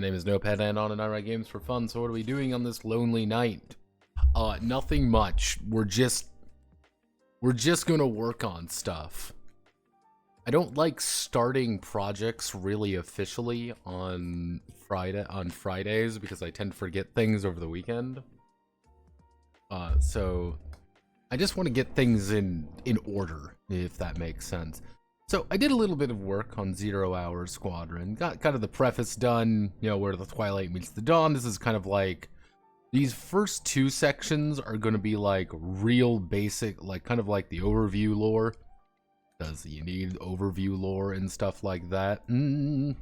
name is Notepad and on and I write games for fun. So what are we doing on this lonely night? Nothing much. We're just gonna work on stuff. I don't like starting projects really officially on Fridays because I tend to forget things over the weekend. So I just want to get things in order, if that makes sense. So I did a little bit of work on 0 Hour Squadron, got kind of the preface done, you know, where the twilight meets the dawn. This is kind of like, these first 2 sections are going to be like real basic, like kind of like the overview lore. Does you need overview lore and stuff like that? Kind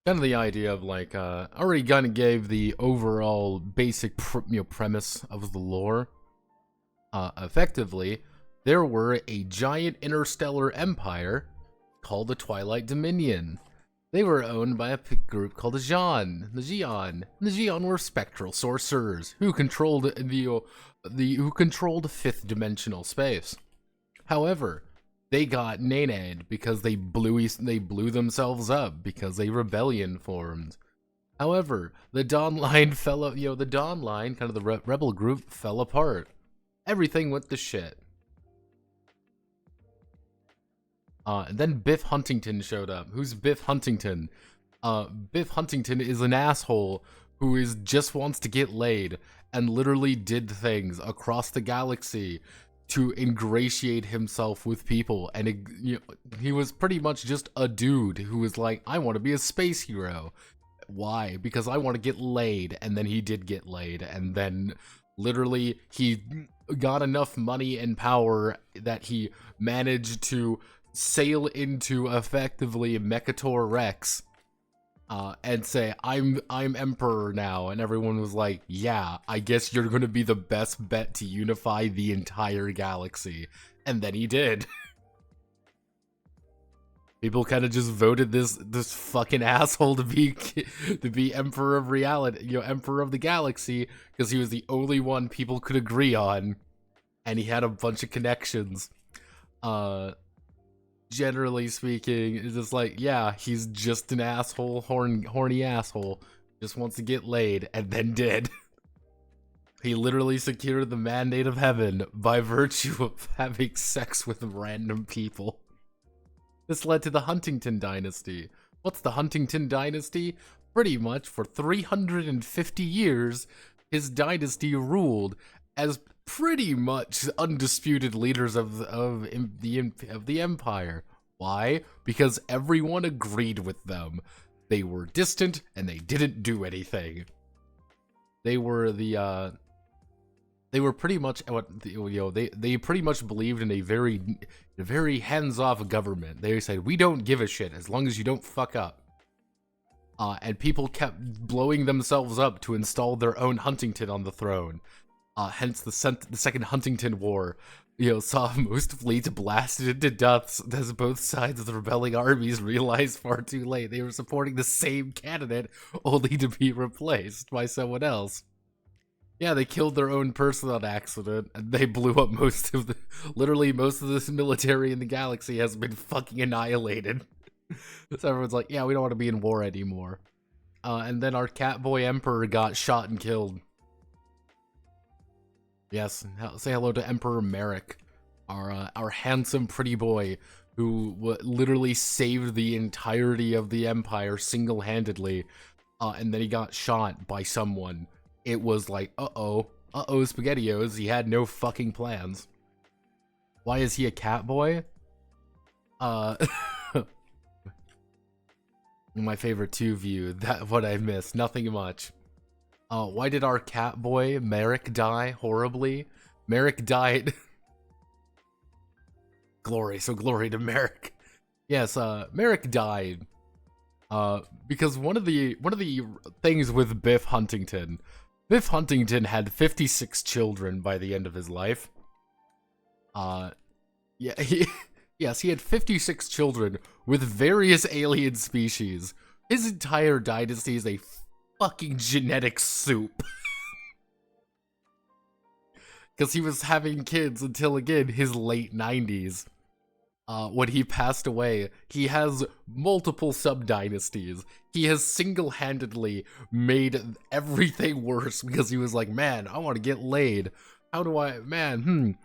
of the idea of like, already kind of gave the overall basic premise of the lore. Effectively, there were a giant interstellar empire called the Twilight Dominion. They were owned by a group called the Xi'an. The Xi'an were spectral sorcerers who controlled who controlled fifth dimensional space. However, they got nana'd because they blew themselves up because a rebellion formed. However, the Dawn Line the Dawn Line, kind of the rebel group, fell apart. Everything went to shit. And then Biff Huntington showed up. Who's Biff Huntington? Biff Huntington is an asshole who just wants to get laid and literally did things across the galaxy to ingratiate himself with people. And he was pretty much just a dude who was like, I want to be a space hero. Why? Because I want to get laid. And then he did get laid. And then literally he got enough money and power that he managed to sail into effectively Mechator Rex and say, I'm Emperor now. And everyone was like, yeah, I guess you're going to be the best bet to unify the entire galaxy. And then he did. People kind of just voted this fucking asshole to be Emperor of reality, Emperor of the galaxy, because he was the only one people could agree on. And he had a bunch of connections. Generally speaking, it's just like, yeah, he's just an asshole, horny asshole, just wants to get laid, and then did. He literally secured the mandate of heaven by virtue of having sex with random people. This led to the Huntington Dynasty. What's the Huntington Dynasty? Pretty much for 350 years, his dynasty ruled as pretty much undisputed leaders of the empire. Why? Because everyone agreed with them. They were distant and they didn't do anything. They were pretty much what they pretty much believed in a very hands-off government. They said, we don't give a shit as long as you don't fuck up. And people kept blowing themselves up to install their own Huntington on the throne. Hence the Second Huntington War, saw most fleets blasted into deaths as both sides of the rebelling armies realized far too late they were supporting the same candidate, only to be replaced by someone else. Yeah, they killed their own person on accident, and they blew up literally most of this military in the galaxy has been fucking annihilated. So everyone's like, yeah, we don't want to be in war anymore. And then our Catboy Emperor got shot and killed. Yes, say hello to Emperor Merrick, our handsome pretty boy who literally saved the entirety of the empire single-handedly, and then he got shot by someone. It was like, uh-oh, SpaghettiOs, he had no fucking plans. Why is he a cat boy? My favorite 2 view, what I missed, nothing much. Why did our cat boy, Merrick, die horribly? Merrick died... glory to Merrick. Yes, Merrick died. Because one of the things with Biff Huntington had 56 children by the end of his life. Yeah, yes, he had 56 children with various alien species. His entire dynasty is a fucking genetic soup. Because he was having kids until, again, his late 90s. when he passed away, he has multiple sub-dynasties. He has single-handedly made everything worse because he was like, man, I want to get laid. How do I, man,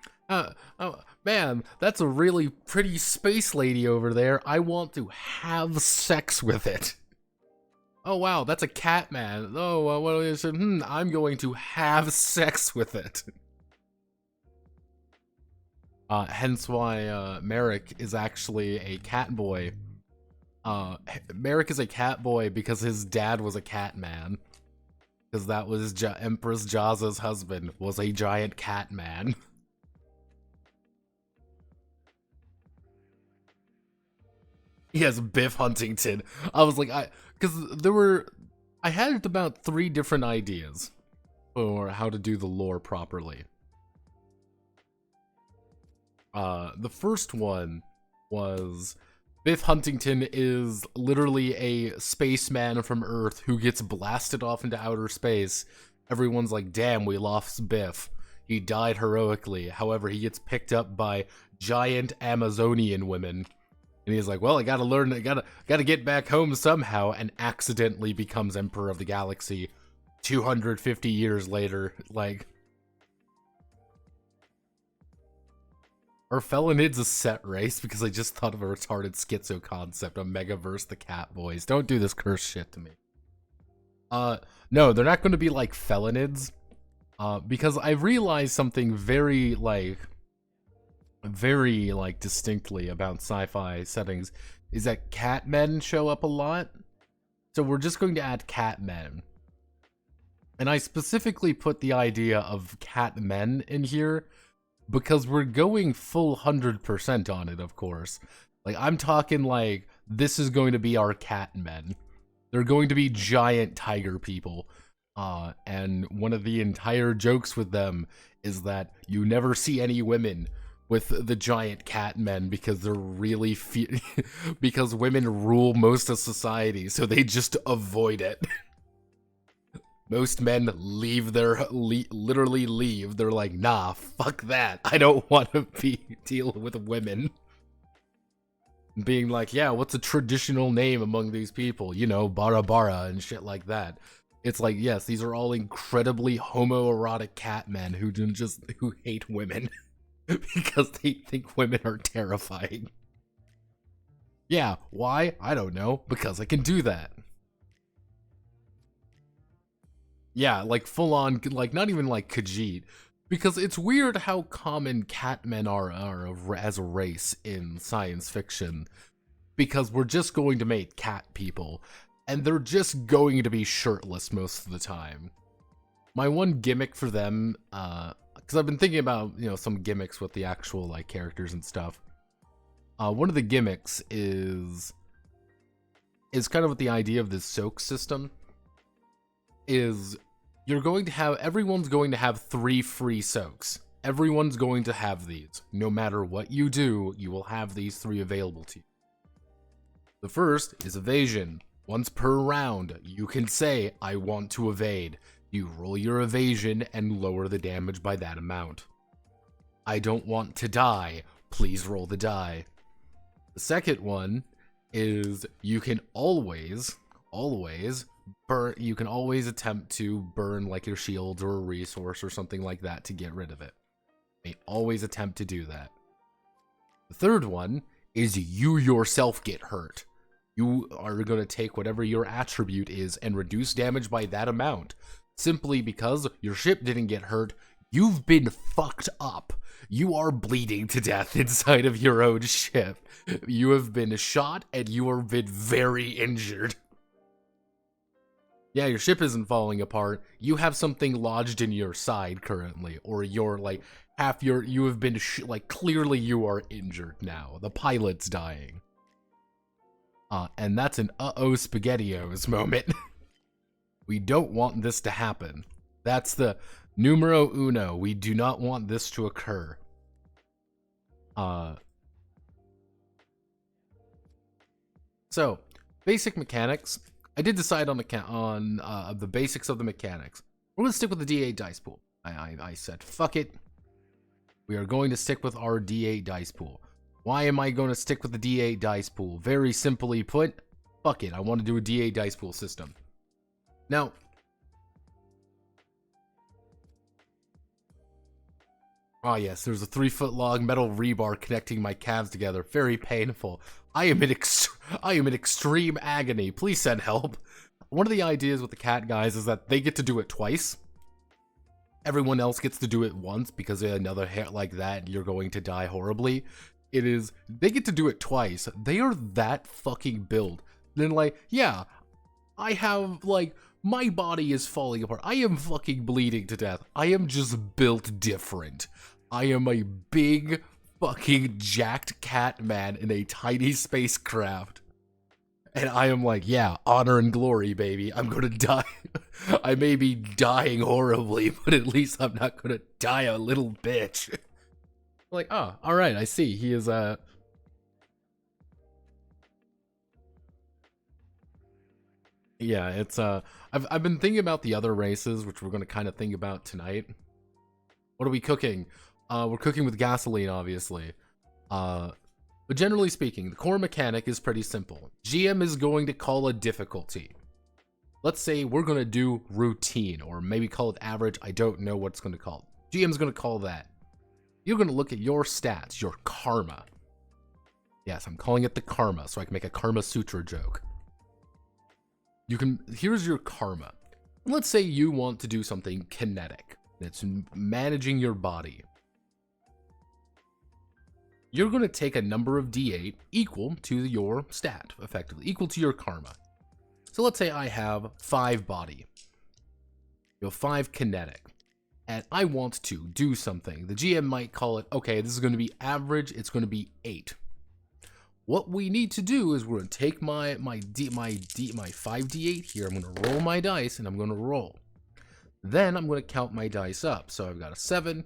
man, that's a really pretty space lady over there. I want to have sex with it. Oh, wow, that's a cat man. Oh, what is it? I'm going to have sex with it. Hence why Merrick is actually a cat boy. Merrick is a cat boy because his dad was a cat man. Because that was Empress Jaza's husband, was a giant cat man. Yes, Biff Huntington. I was like, because I had about 3 different ideas for how to do the lore properly. The first one was Biff Huntington is literally a spaceman from Earth who gets blasted off into outer space. Everyone's like, damn, we lost Biff. He died heroically. However, he gets picked up by giant Amazonian women. And he's like, well, I gotta get back home somehow, and accidentally becomes Emperor of the Galaxy 250 years later. Like, are Felinids a set race? Because I just thought of a retarded schizo concept, a Megaverse the Cat Boys. Don't do this curse shit to me. No, they're not going to be like Felinids. Because I realized something very distinctly about sci-fi settings is that cat men show up a lot. So we're just going to add cat men. And I specifically put the idea of cat men in here because we're going full 100% on it, of course. Like, I'm talking like, this is going to be our cat men. They're going to be giant tiger people. And one of the entire jokes with them is that you never see any women with the giant cat men because they're really because women rule most of society, so they just avoid it. Most men literally leave. They're like, nah, fuck that. I don't want to deal with women. Being like, yeah, what's a traditional name among these people? You know, Bara Bara and shit like that. It's like, yes, these are all incredibly homoerotic cat men who hate women because they think women are terrifying. Yeah, why? I don't know. Because I can do that. Yeah, like full on, like not even like Khajiit. Because it's weird how common cat men are as a race in science fiction. Because we're just going to make cat people. And they're just going to be shirtless most of the time. My one gimmick for them, because I've been thinking about, you know, some gimmicks with the actual, like, characters and stuff. One of the gimmicks is kind of with the idea of this soak system. Is everyone's going to have 3 free soaks. Everyone's going to have these. No matter what you do, you will have these 3 available to you. The first is evasion. Once per round, you can say, I want to evade. You roll your evasion and lower the damage by that amount. I don't want to die. Please roll the die. The second one is you can always burn. You can always attempt to burn like your shields or a resource or something like that to get rid of it. You may always attempt to do that. The third one is you yourself get hurt. You are going to take whatever your attribute is and reduce damage by that amount. Simply because your ship didn't get hurt, you've been fucked up. You are bleeding to death inside of your own ship. You have been shot and you have been very injured. Yeah, your ship isn't falling apart. You have something lodged in your side currently, or you're like you have been clearly you are injured now. The pilot's dying. And that's an uh-oh SpaghettiOs moment. We don't want this to happen. That's the numero uno. We do not want this to occur. So, basic mechanics. I did decide on the basics of the mechanics. We're going to stick with the D8 dice pool. I said, fuck it. We are going to stick with our D8 dice pool. Why am I going to stick with the D8 dice pool? Very simply put, fuck it, I want to do a D8 dice pool system. Now, oh yes, there's a 3-foot long metal rebar connecting my calves together. Very painful. I am in extreme agony. Please send help. One of the ideas with the cat guys is that they get to do it twice. Everyone else gets to do it once because another hair like that, you're going to die horribly. They get to do it twice. They are that fucking built. Then like, yeah, I have like, my body is falling apart. I am fucking bleeding to death. I am just built different. I am a big fucking jacked cat man in a tiny spacecraft. And I am like, yeah, honor and glory, baby. I'm gonna die. I may be dying horribly, but at least I'm not gonna die a little bitch. Like, oh, alright, I see. He is, yeah, it's, I've been thinking about the other races, which we're gonna kind of think about tonight. What are we cooking? We're cooking with gasoline, obviously. But generally speaking, the core mechanic is pretty simple. GM is going to call a difficulty. Let's say we're going to do routine, or maybe call it average. I don't know what it's going to call. GM's going to call that. You're going to look at your stats, your karma. Yes, I'm calling it the karma, so I can make a Karma Sutra joke. Here's your karma. Let's say you want to do something kinetic. It's managing your body. You're going to take a number of D8 equal to your stat, effectively, equal to your karma. So let's say I have 5 body. You have 5 kinetic. And I want to do something. The GM might call it, okay, this is going to be average, it's going to be 8. What we need to do is we're going to take my 5d8 here, I'm going to roll my dice, and I'm going to roll. Then I'm going to count my dice up. So I've got a 7,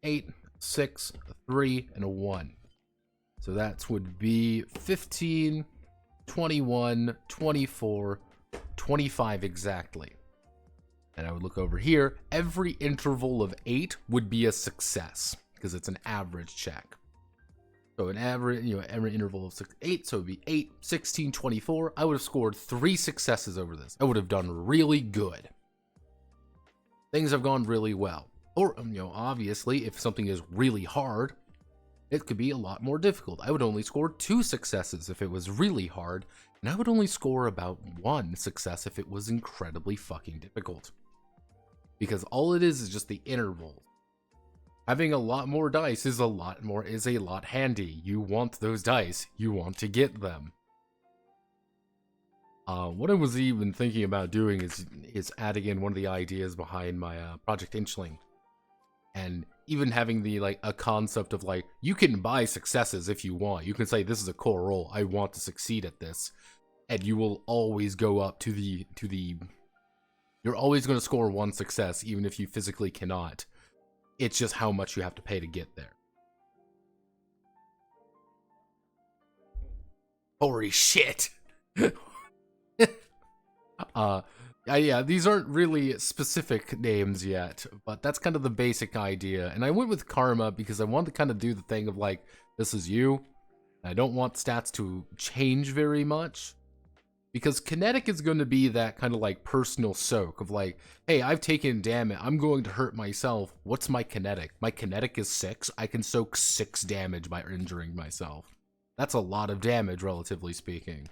8, 6, a 3, and a 1. So that would be 15, 21, 24, 25 exactly. And I would look over here. Every interval of 8 would be a success because it's an average check. So an average, every interval of 8, so it would be 8, 16, 24. I would have scored 3 successes over this. I would have done really good. Things have gone really well. Or, obviously, if something is really hard, it could be a lot more difficult. I would only score 2 successes if it was really hard, and I would only score about 1 success if it was incredibly fucking difficult. Because all it is just the interval. Having a lot more dice is a lot handy. You want those dice. You want to get them. What I was even thinking about doing is adding in one of the ideas behind my Project Inchling. And even having a concept of you can buy successes if you want. You can say, this is a core role. I want to succeed at this. And you will always go up to the you're always going to score 1 success, even if you physically cannot. It's just how much you have to pay to get there. Holy shit! Yeah, these aren't really specific names yet, but that's kind of the basic idea. And I went with Karma because I wanted to kind of do the thing of this is you. I don't want stats to change very much. Because kinetic is going to be that kind of personal soak of hey, I've taken damage, I'm going to hurt myself. What's my kinetic? My kinetic is 6. I can soak 6 damage by injuring myself. That's a lot of damage, relatively speaking.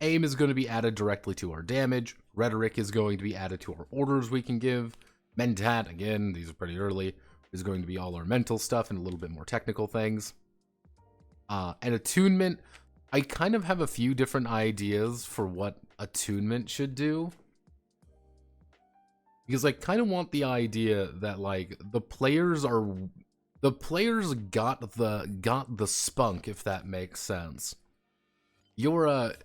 Aim is going to be added directly to our damage. Rhetoric is going to be added to our orders we can give. Mentat, again, these are pretty early, is going to be all our mental stuff and a little bit more technical things. And attunement, I kind of have a few different ideas for what attunement should do. Because I kind of want the idea that the players got the spunk, if that makes sense. You're a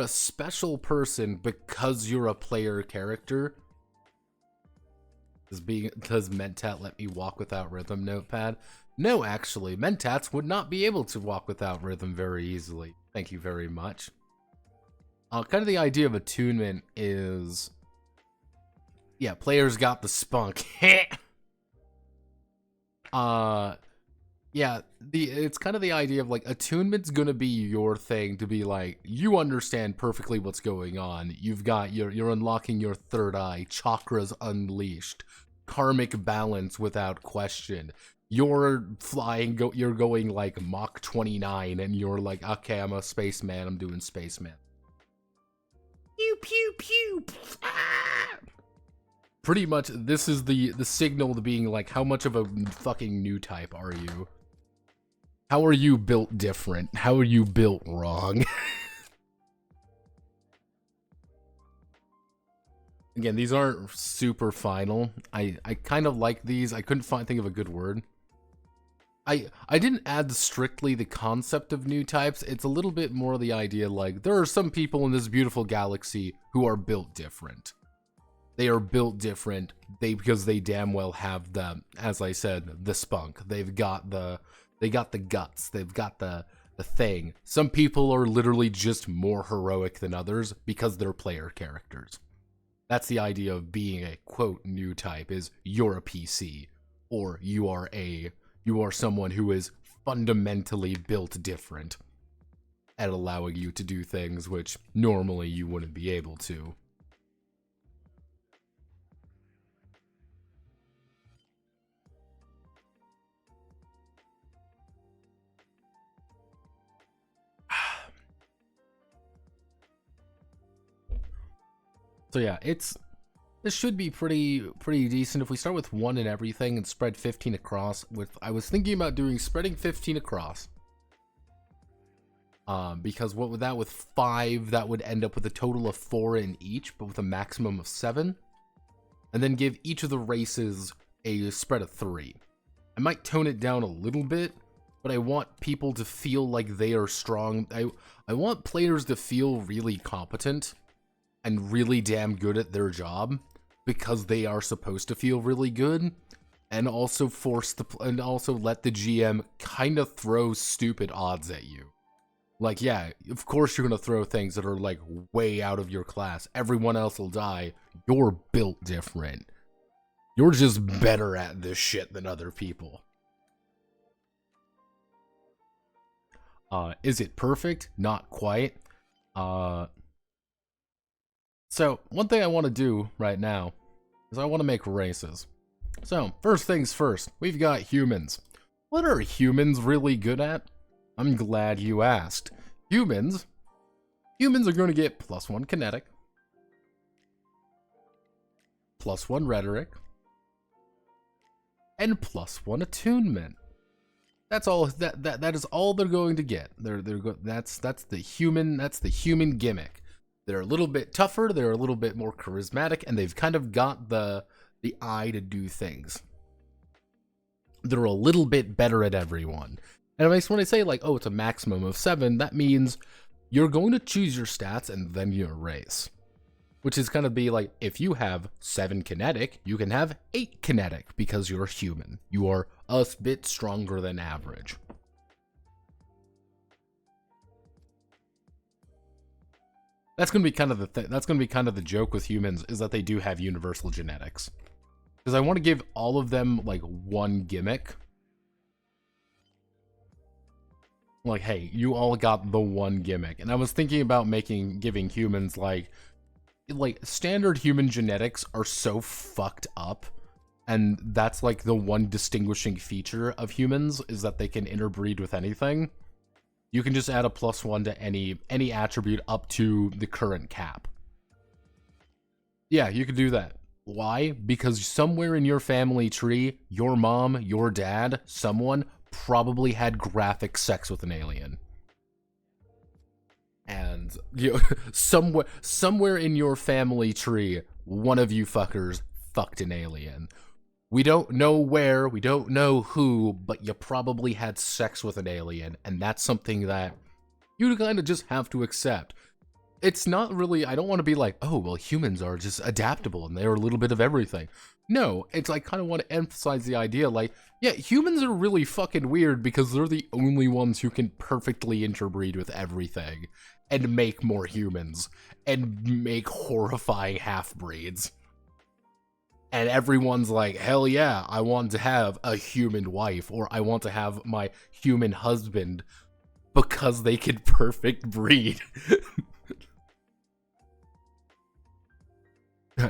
special person because you're a player character. Does Mentat let me walk without rhythm, Notepad? No, actually, Mentats would not be able to walk without rhythm very easily. Thank you very much. Kind of the idea of attunement is, yeah, players got the spunk. Yeah, it's kind of the idea of like attunement's gonna be your thing to be like you understand perfectly what's going on. You're unlocking your third eye, chakras unleashed, karmic balance without question. You're flying, you're going like Mach 29, and you're like, okay, I'm a spaceman. I'm doing spaceman. Pew pew pew. Ah! Pretty much, this is the signal to being like, how much of a fucking new type are you? How are you built different? How are you built wrong? Again, these aren't super final. I kind of like these. I couldn't think of a good word. I didn't add strictly the concept of new types. It's a little bit more the idea like there are some people in this beautiful galaxy who are built different. They are built different because they damn well have the, as I said, the spunk. They got the guts. They've got the thing. Some people are literally just more heroic than others because they're player characters. That's the idea of being a quote new type, is you're a PC, or you are someone who is fundamentally built different at allowing you to do things which normally you wouldn't be able to. So yeah, this should be pretty decent if we start with 1 and everything and spread 15 across. I was thinking about doing spreading 15 across. Because what with that, with 5, that would end up with a total of 4 in each, but with a maximum of 7. And then give each of the races a spread of 3. I might tone it down a little bit, but I want people to feel like they are strong. I want players to feel really competent and really damn good at their job, because they are supposed to feel really good, and also let the GM kind of throw stupid odds at you. Like, yeah, of course you're gonna throw things that are like way out of your class. Everyone else will die. You're built different. You're just better at this shit than other people. Is it perfect? Not quite. So, one thing I want to do right now is I want to make races. So, first things first, we've got humans. What are humans really good at? I'm glad you asked. Humans are going to get +1 kinetic, +1 rhetoric, and +1 attunement. That's all. That is all they're going to get. That's the human gimmick. They're a little bit tougher, they're a little bit more charismatic, and they've kind of got the eye to do things. They're a little bit better at everyone. And when I say like, oh, it's a maximum of 7, that means you're going to choose your stats and then your race. Which is going to be like, if you have 7 kinetic, you can have 8 kinetic because you're human. You are a bit stronger than average. That's going to be kind of the joke with humans, is that they do have universal genetics. Because I want to give all of them like one gimmick. Like, hey, you all got the one gimmick. And I was thinking about giving humans like standard human genetics are so fucked up. And that's like the one distinguishing feature of humans, is that they can interbreed with anything. You can just add a +1 to any attribute up to the current cap. Yeah, you could do that. Why? Because somewhere in your family tree, your mom, your dad, someone probably had graphic sex with an alien. And somewhere in your family tree, one of you fuckers fucked an alien. We don't know where, we don't know who, but you probably had sex with an alien, and that's something that you kind of just have to accept. It's not really, I don't want to be like, oh, well, humans are just adaptable and they're a little bit of everything. No, it's I kind of want to emphasize the idea, like, yeah, humans are really fucking weird because they're the only ones who can perfectly interbreed with everything and make more humans and make horrifying half-breeds. And everyone's like, hell yeah, I want to have a human wife, or I want to have my human husband, because they can perfect breed.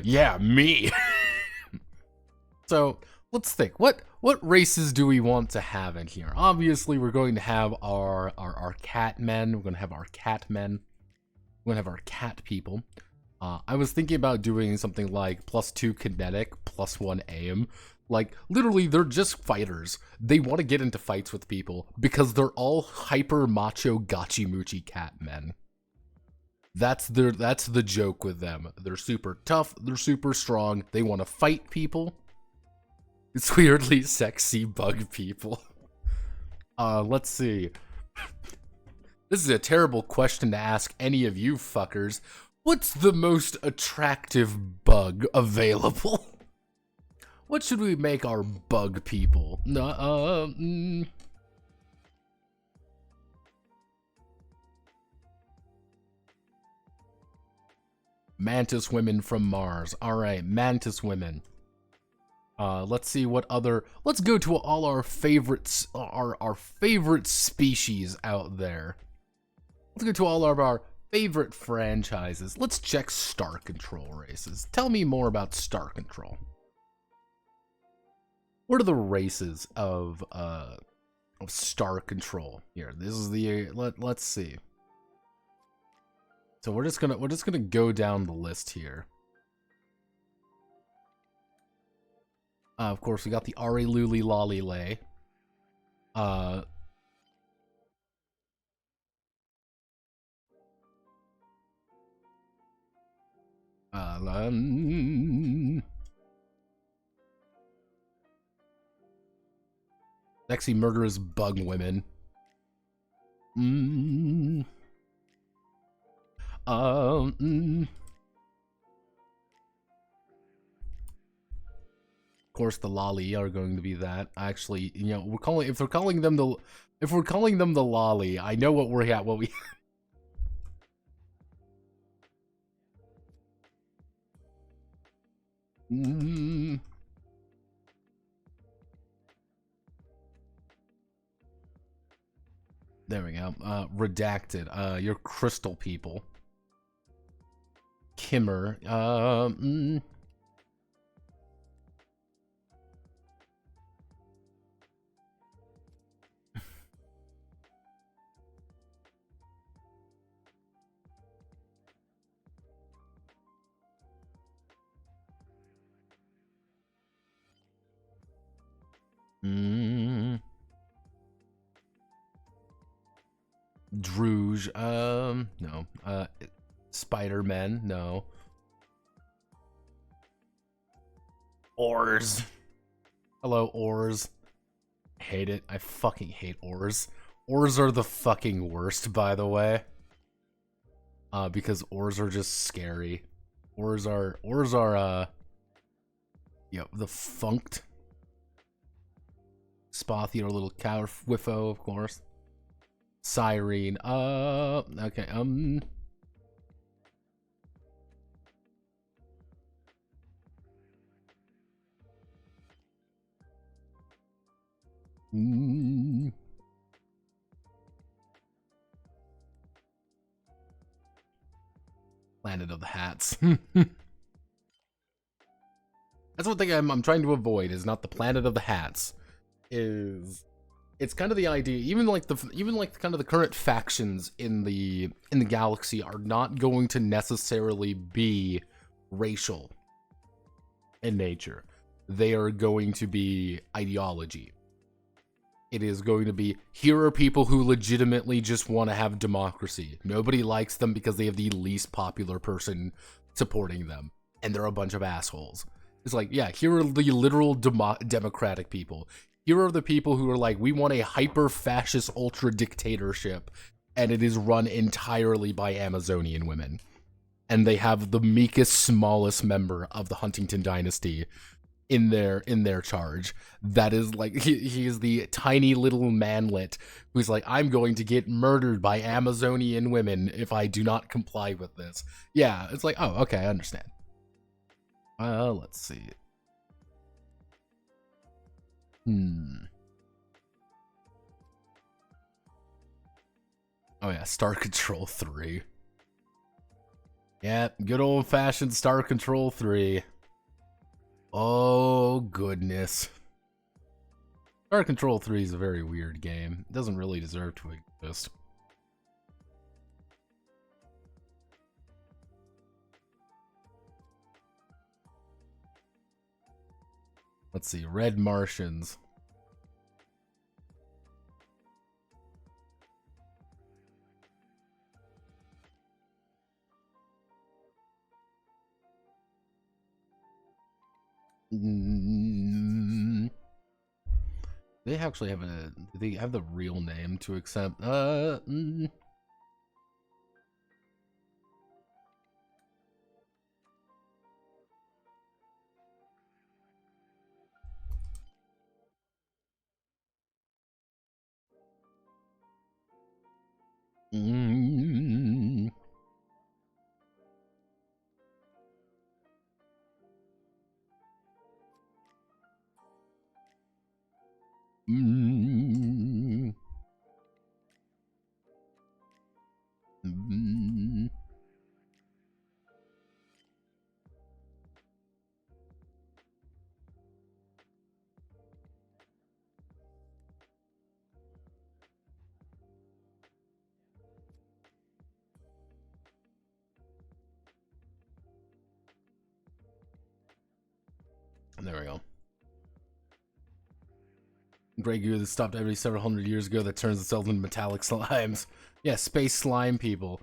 Yeah, me. So let's think. What races do we want to have in here? Obviously, we're going to have our cat men. We're going to have our cat men. We're going to have our cat people. I was thinking about doing something like +2 kinetic, +1 aim. Like, literally, they're just fighters. They want to get into fights with people because they're all hyper macho gachi muchi cat men. That's the joke with them. They're super tough, they're super strong, they want to fight people. It's weirdly sexy bug people. Let's see. This is a terrible question to ask any of you fuckers. What's the most attractive bug available? What should we make our bug people? Mantis women from Mars. Alright, mantis women. Let's see what other... Let's go to all our favorites, our favorite species out there. Let's go to all of our favorite franchises. Let's check Star Control races. Tell me more about Star Control. What are the races of Star Control here? This is the let's see. So we're just gonna go down the list here. Of course, we got the Ari Luli Lolly Lay. Sexy murderous bug women. Of course, the lolly are going to be that. Actually, you know, if we're calling them the lolly, I know what we're at. What we. There we go. Redacted. Your crystal people. Kimmer. Druge, no. Spider-Man, no. Ors. Hello, Ors. Hate it. I fucking hate Ors. Ors are the fucking worst, by the way. Because Ors are just scary. Ors are, the funked. Spothy, our little cow whiffo, of course. Cyrene, okay, Planet of the Hats. That's one thing I'm trying to avoid, is not the Planet of the Hats. It's kind of the idea, even like kind of the current factions in the galaxy are not going to necessarily be racial in nature. They are going to be ideology. It is going to be, here are people who legitimately just want to have democracy. Nobody likes them because they have the least popular person supporting them, and they're a bunch of assholes. It's like, yeah, here are the literal democratic people. Here are the people who are like, we want a hyper-fascist ultra-dictatorship, and it is run entirely by Amazonian women. And they have the meekest, smallest member of the Huntington dynasty in their charge. That is like, he is the tiny little manlet who's like, I'm going to get murdered by Amazonian women if I do not comply with this. Yeah, it's like, oh, okay, I understand. Let's see. Hmm. Oh yeah, Star Control 3. Yeah, good old-fashioned Star Control 3. Oh, goodness. Star Control 3 is a very weird game. It doesn't really deserve to exist. Let's see, Red Martians. They actually have a. Do they have the real name to accept? There we go. Grey goo that stopped every several hundred years ago that turns itself into metallic slimes. Yeah, space slime people.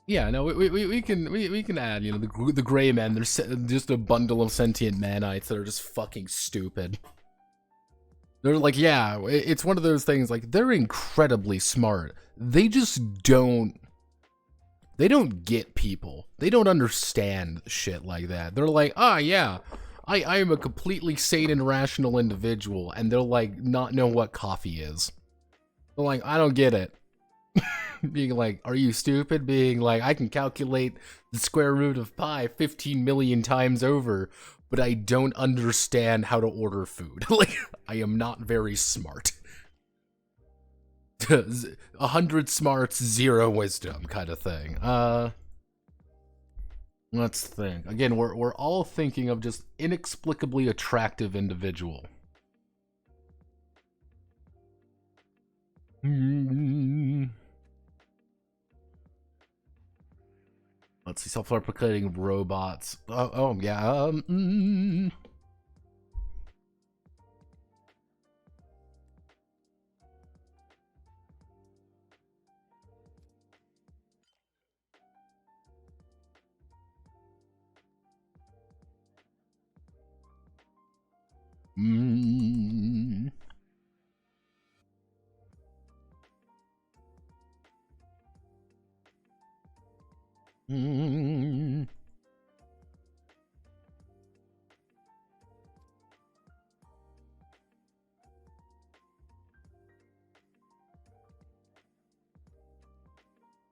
Yeah, no, we can add, you know, the gray men. They're just a bundle of sentient manites that are just fucking stupid. They're like, yeah, it's one of those things, like, they're incredibly smart. They just don't. They don't get people. They don't understand shit like that. They're like, ah, yeah, I am a completely sane and rational individual, and they'll, like, not know what coffee is. They're like, I don't get it. Being like, are you stupid? Being like, I can calculate the square root of pi 15 million times over, but I don't understand how to order food. Like, I am not very smart. 100 smarts, 0 wisdom kind of thing. Let's think. Again, we're all thinking of just inexplicably attractive individual. Let's see, self-replicating robots. Oh yeah.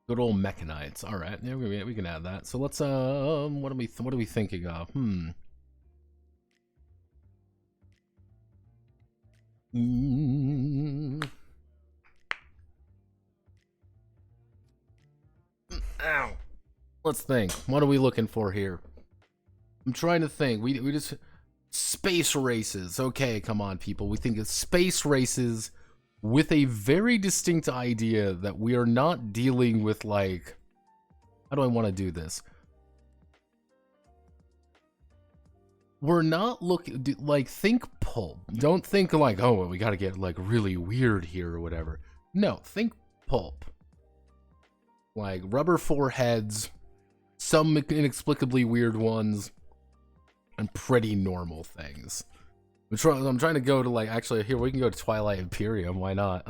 Good old mechanites. All right, yeah, we can add that. So let's what are we thinking of? Ow. Let's think. What are we looking for here? I'm trying to think. We just space races. Okay, come on, people. We think of space races with a very distinct idea that we are not dealing with, like, how do I want to do this? We're not looking, like, think pulp. Don't think like, oh, well, we got to get, like, really weird here or whatever. No, think pulp. Like, rubber foreheads, some inexplicably weird ones, and pretty normal things. I'm trying to go to, like, actually, here, we can go to Twilight Imperium, why not?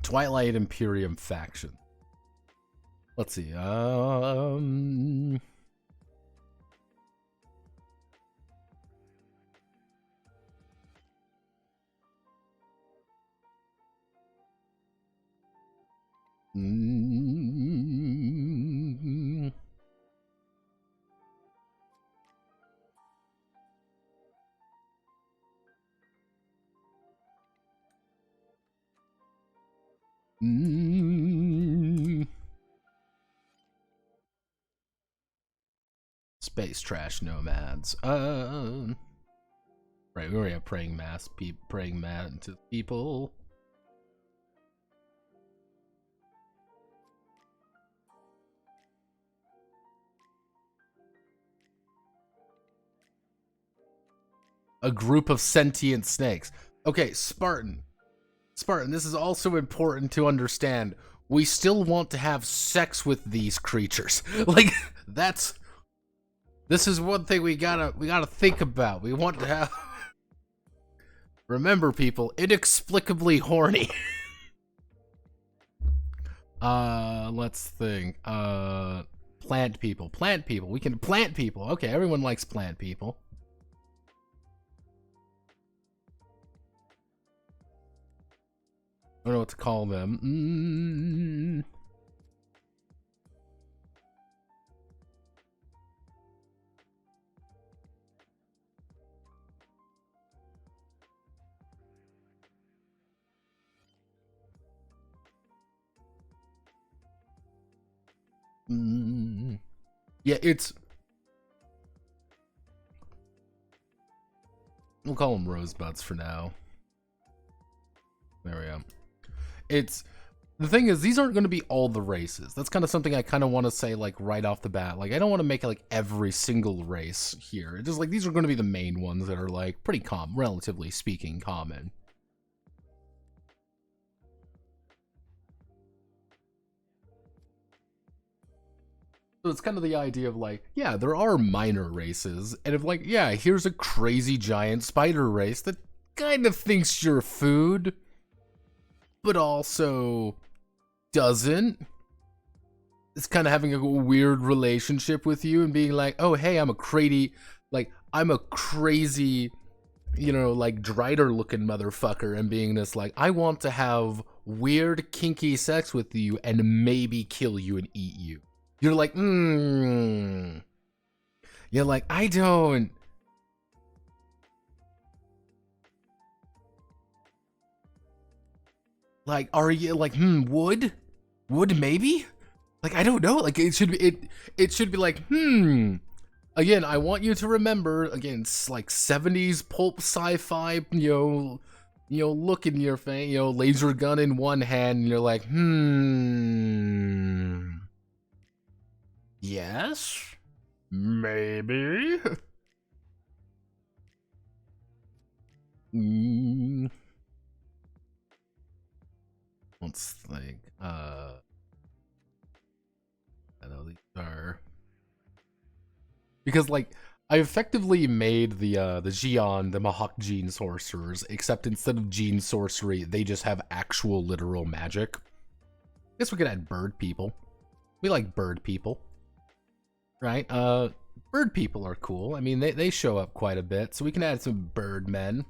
Twilight Imperium faction. Let's see, Space trash nomads. Right, we already have praying mantis people. A group of sentient snakes. Okay, Spartan, this is also important to understand. We still want to have sex with these creatures. Like, this is one thing we gotta think about. We want to have... Remember, people, inexplicably horny. Let's think. Plant people. We can plant people. Okay, everyone likes plant people. I don't know what to call them. Yeah, it's... We'll call them rosebuds for now. There we go. It's... The thing is, these aren't going to be all the races. That's kind of something I kind of want to say, like, right off the bat. Like, I don't want to make, like, every single race here. It's just, like, these are going to be the main ones that are, like, pretty relatively speaking, common. So it's kind of the idea of like, yeah, there are minor races, and if like, yeah, here's a crazy giant spider race that kind of thinks you're food, but also doesn't. It's kind of having a weird relationship with you and being like, oh, hey, I'm a crazy, you know, like Drider looking motherfucker, and being this like, I want to have weird kinky sex with you and maybe kill you and eat you. You're like, You're like, I don't. Like, are you like, would maybe? Like, I don't know. Like, it should be like, Again, I want you to remember, again, it's like 70s pulp sci-fi, you know, look in your face, you know, laser gun in one hand, and you're like, yes, maybe. Let's think. I know these are because like I effectively made the Xion, the Mahawk gene sorcerers, except instead of gene sorcery, they just have actual literal magic. Guess we could add bird people. We like bird people. Right? Bird people are cool. I mean, they show up quite a bit, so we can add some bird men.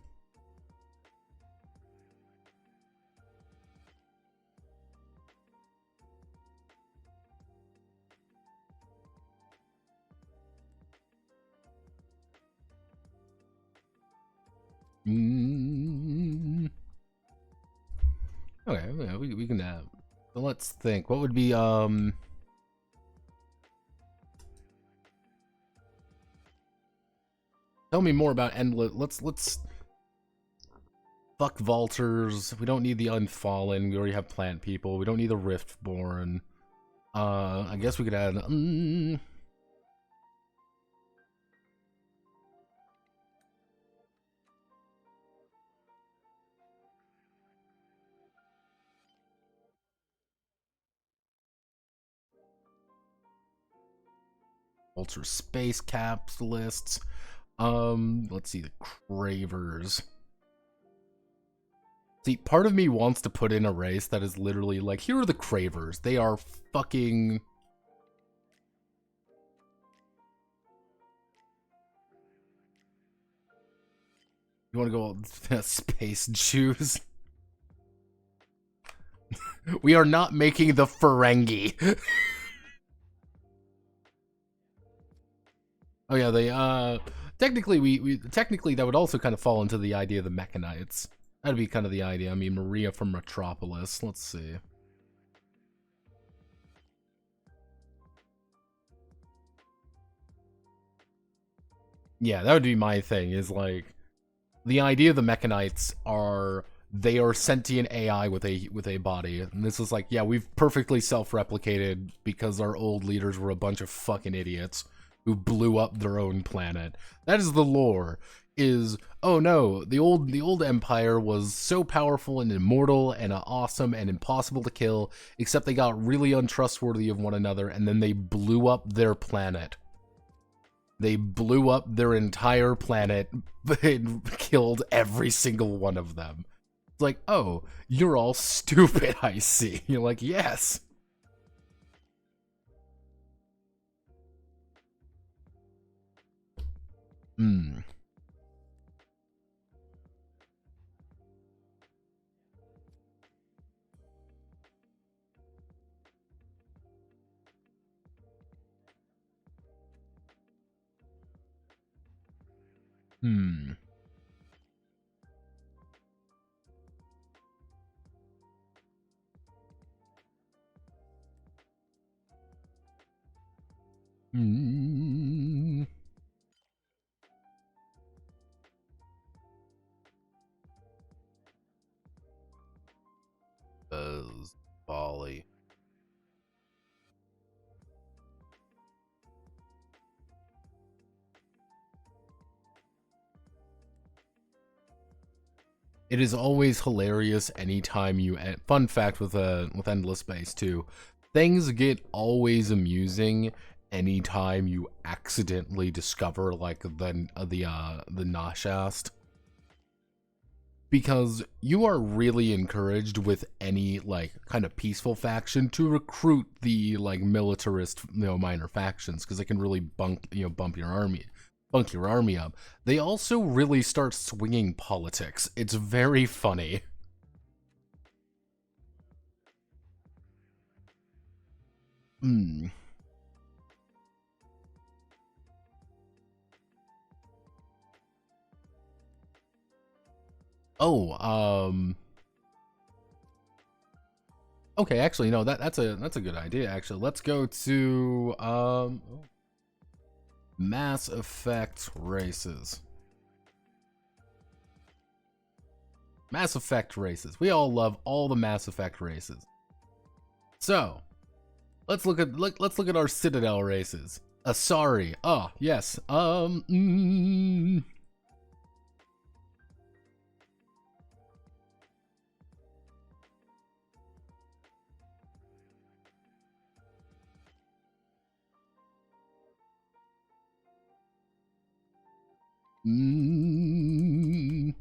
Okay, yeah, we can have. So let's think. What would be Tell me more about endless. Let's fuck Vaulters. We don't need the Unfallen. We already have plant people. We don't need the Riftborn. I guess we could add Vulture space capitalists. Let's see, the Cravers. See, part of me wants to put in a race that is literally like, here are the Cravers. They are fucking... You want to go space Jews? We are not making the Ferengi. Oh yeah, they technically technically that would also kind of fall into the idea of the Mechanites. That'd be kind of the idea. I mean, Maria from Metropolis. Let's see. Yeah, that would be my thing, is like, the idea of the Mechanites are, they are sentient AI with a body. And this is like, yeah, we've perfectly self-replicated because our old leaders were a bunch of fucking idiots who blew up their own planet. That is the lore. Is, oh no, the old empire was so powerful and immortal and awesome and impossible to kill, except they got really untrustworthy of one another and then they blew up their planet. They blew up their entire planet and killed every single one of them. It's like, oh, you're all stupid, I see. You're like, yes. Hmm. Hmm. Hmm. Volley. It is always hilarious anytime you. Fun fact with Endless Space too, things get always amusing anytime you accidentally discover like the Nashast, because you are really encouraged with any like kind of peaceful faction to recruit the like militarist, minor factions, because they can really bunk your army up. They also really start swinging politics. It's very funny. Hmm. Oh, okay, actually, no, that's a good idea. Actually, let's go to Mass Effect races. Mass Effect races. We all love all the Mass Effect races. So let's look at our Citadel races. Asari. Oh yes. Mm,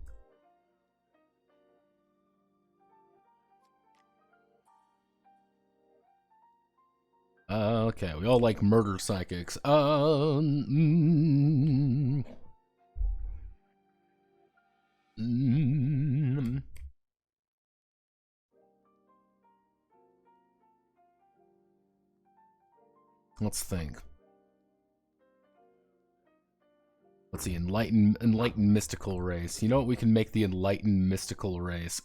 okay, we all like murder psychics. Mm, let's think. Let's see, enlightened mystical race. You know what? We can make the enlightened mystical race.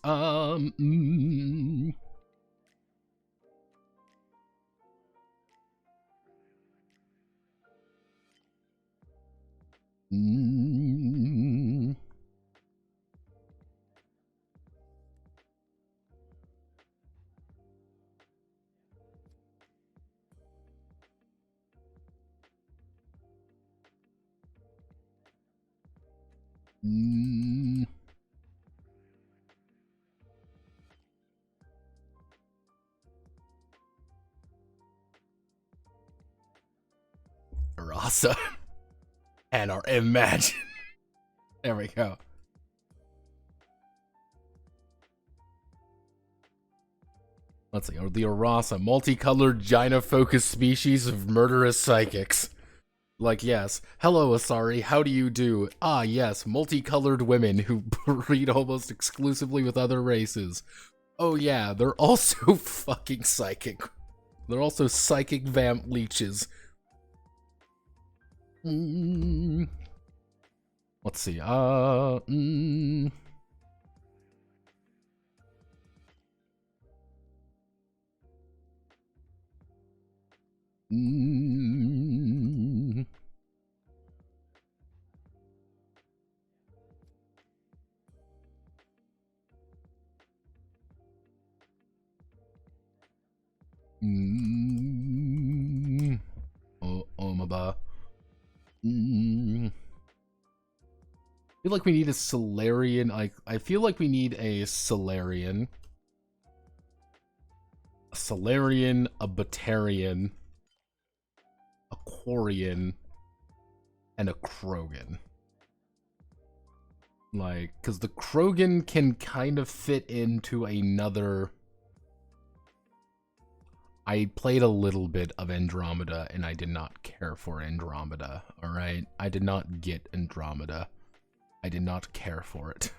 Mm, mm, Rasa and our imagine. There we go. Let's see. The Arasa, multicolored, gyno-focused species of murderous psychics. Like, yes. Hello, Asari. How do you do? Ah, yes. Multicolored women who breed almost exclusively with other races. Oh, yeah. They're also fucking psychic. They're also psychic vamp leeches. Mm. Let's see. Mm, I feel like we need a Solarian. I feel like we need a Solarian. A Solarian, a Batarian, a Quarian, and a Krogan. Like, because the Krogan can kind of fit into another... I played a little bit of Andromeda, and I did not care for Andromeda, alright? I did not get Andromeda. I did not care for it.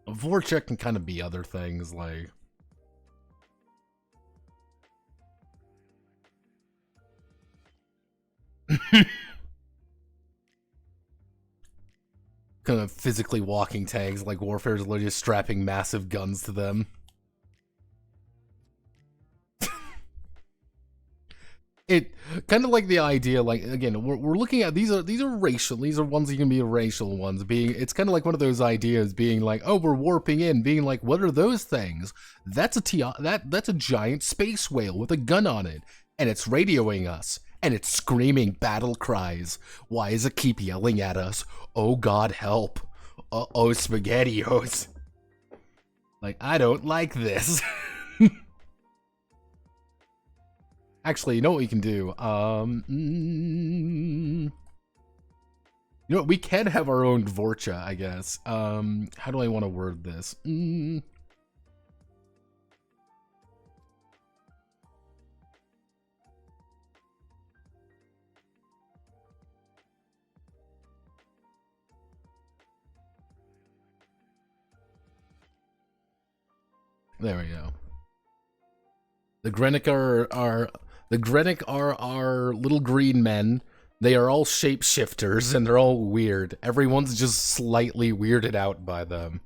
Vorchek can kind of be other things, like... kind of physically walking tanks, like Warfare is literally just strapping massive guns to them. It kind of like the idea, like, again, we're looking at these are racial, these are ones that can be racial ones, being, it's kind of like one of those ideas being like, oh, we're warping in, being like, what are those things? That's a giant space whale with a gun on it, and it's radioing us, and it's screaming battle cries. Why does it keep yelling at us? Oh God, help. Uh-oh, SpaghettiOs. Like, I don't like this. Actually, you know what we can do? You know what? We can have our own Dvorcha, I guess. How do I want to word this? There we go. The Grenic are our little green men. They are all shapeshifters, and they're all weird. Everyone's just slightly weirded out by them.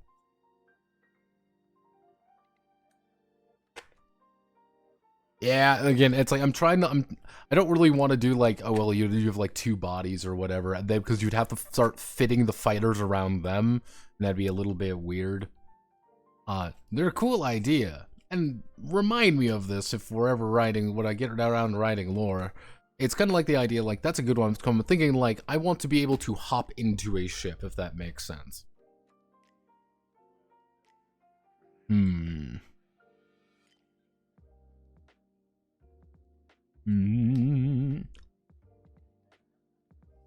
Yeah, again, it's like, I don't really want to do like, oh, well, you have like two bodies or whatever, because you'd have to start fitting the fighters around them, and that'd be a little bit weird. They're a cool idea. And remind me of this if we're ever writing, when I get around writing lore. It's kind of like the idea, like, that's a good one. I'm thinking, like, I want to be able to hop into a ship, if that makes sense.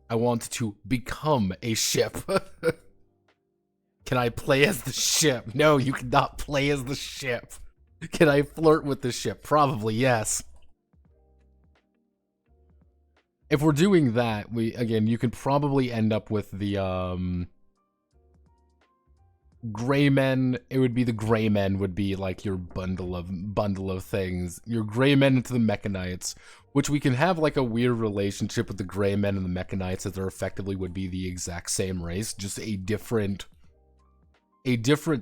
I want to become a ship. Can I play as the ship? No, you cannot play as the ship. Can I flirt with the ship? Probably, yes. If we're doing that, again, you could probably end up with the, Gray Men. It would be the Gray Men would be like your bundle of things. Your Gray Men into the Mechanites, which we can have like a weird relationship with the Gray Men and the Mechanites, that they're effectively would be the exact same race, just a different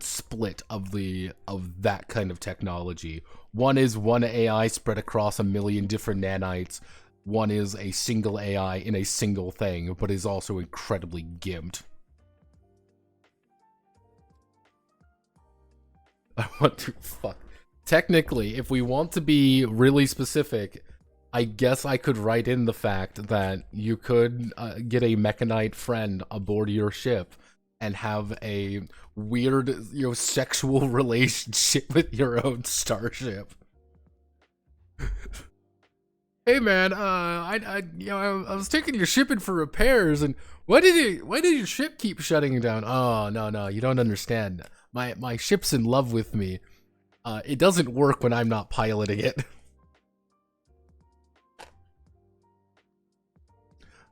split of that kind of technology. One is one AI spread across a million different nanites. One is a single AI in a single thing, but is also incredibly gimped. I want to fuck. Technically, if we want to be really specific, I guess I could write in the fact that you could get a Mechanite friend aboard your ship and have a weird, sexual relationship with your own starship. Hey man, I was taking your ship in for repairs, and why did your ship keep shutting down? Oh no, you don't understand. My ship's in love with me. It doesn't work when I'm not piloting it.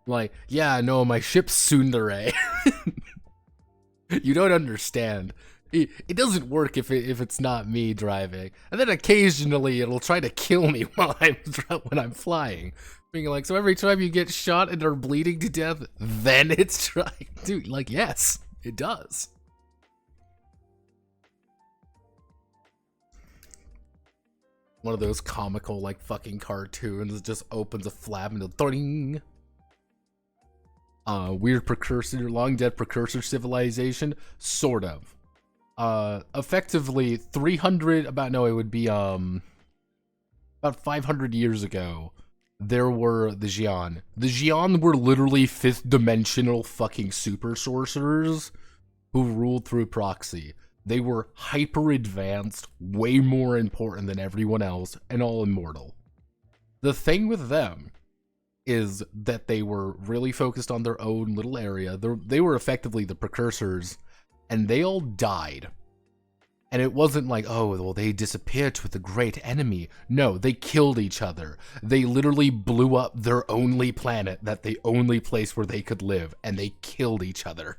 Like, yeah, no, my ship's tsundere. You don't understand. It doesn't work if it's not me driving, and then occasionally it'll try to kill me while when I'm flying. Being like, so every time you get shot and are bleeding to death, then it's trying to, like, yes, it does. One of those comical, like, fucking cartoons that just opens a flap and a ding. Weird precursor, long dead precursor civilization, sort of. Effectively 300, it would be, about 500 years ago, there were the Xian. The Xian were literally fifth-dimensional fucking super sorcerers who ruled through proxy. They were hyper-advanced, way more important than everyone else, and all immortal. The thing with them is that they were really focused on their own little area. They were effectively the precursors, and they all died. And it wasn't like, oh, well, they disappeared with the great enemy. No, they killed each other. They literally blew up their only planet, the only place where they could live, and they killed each other.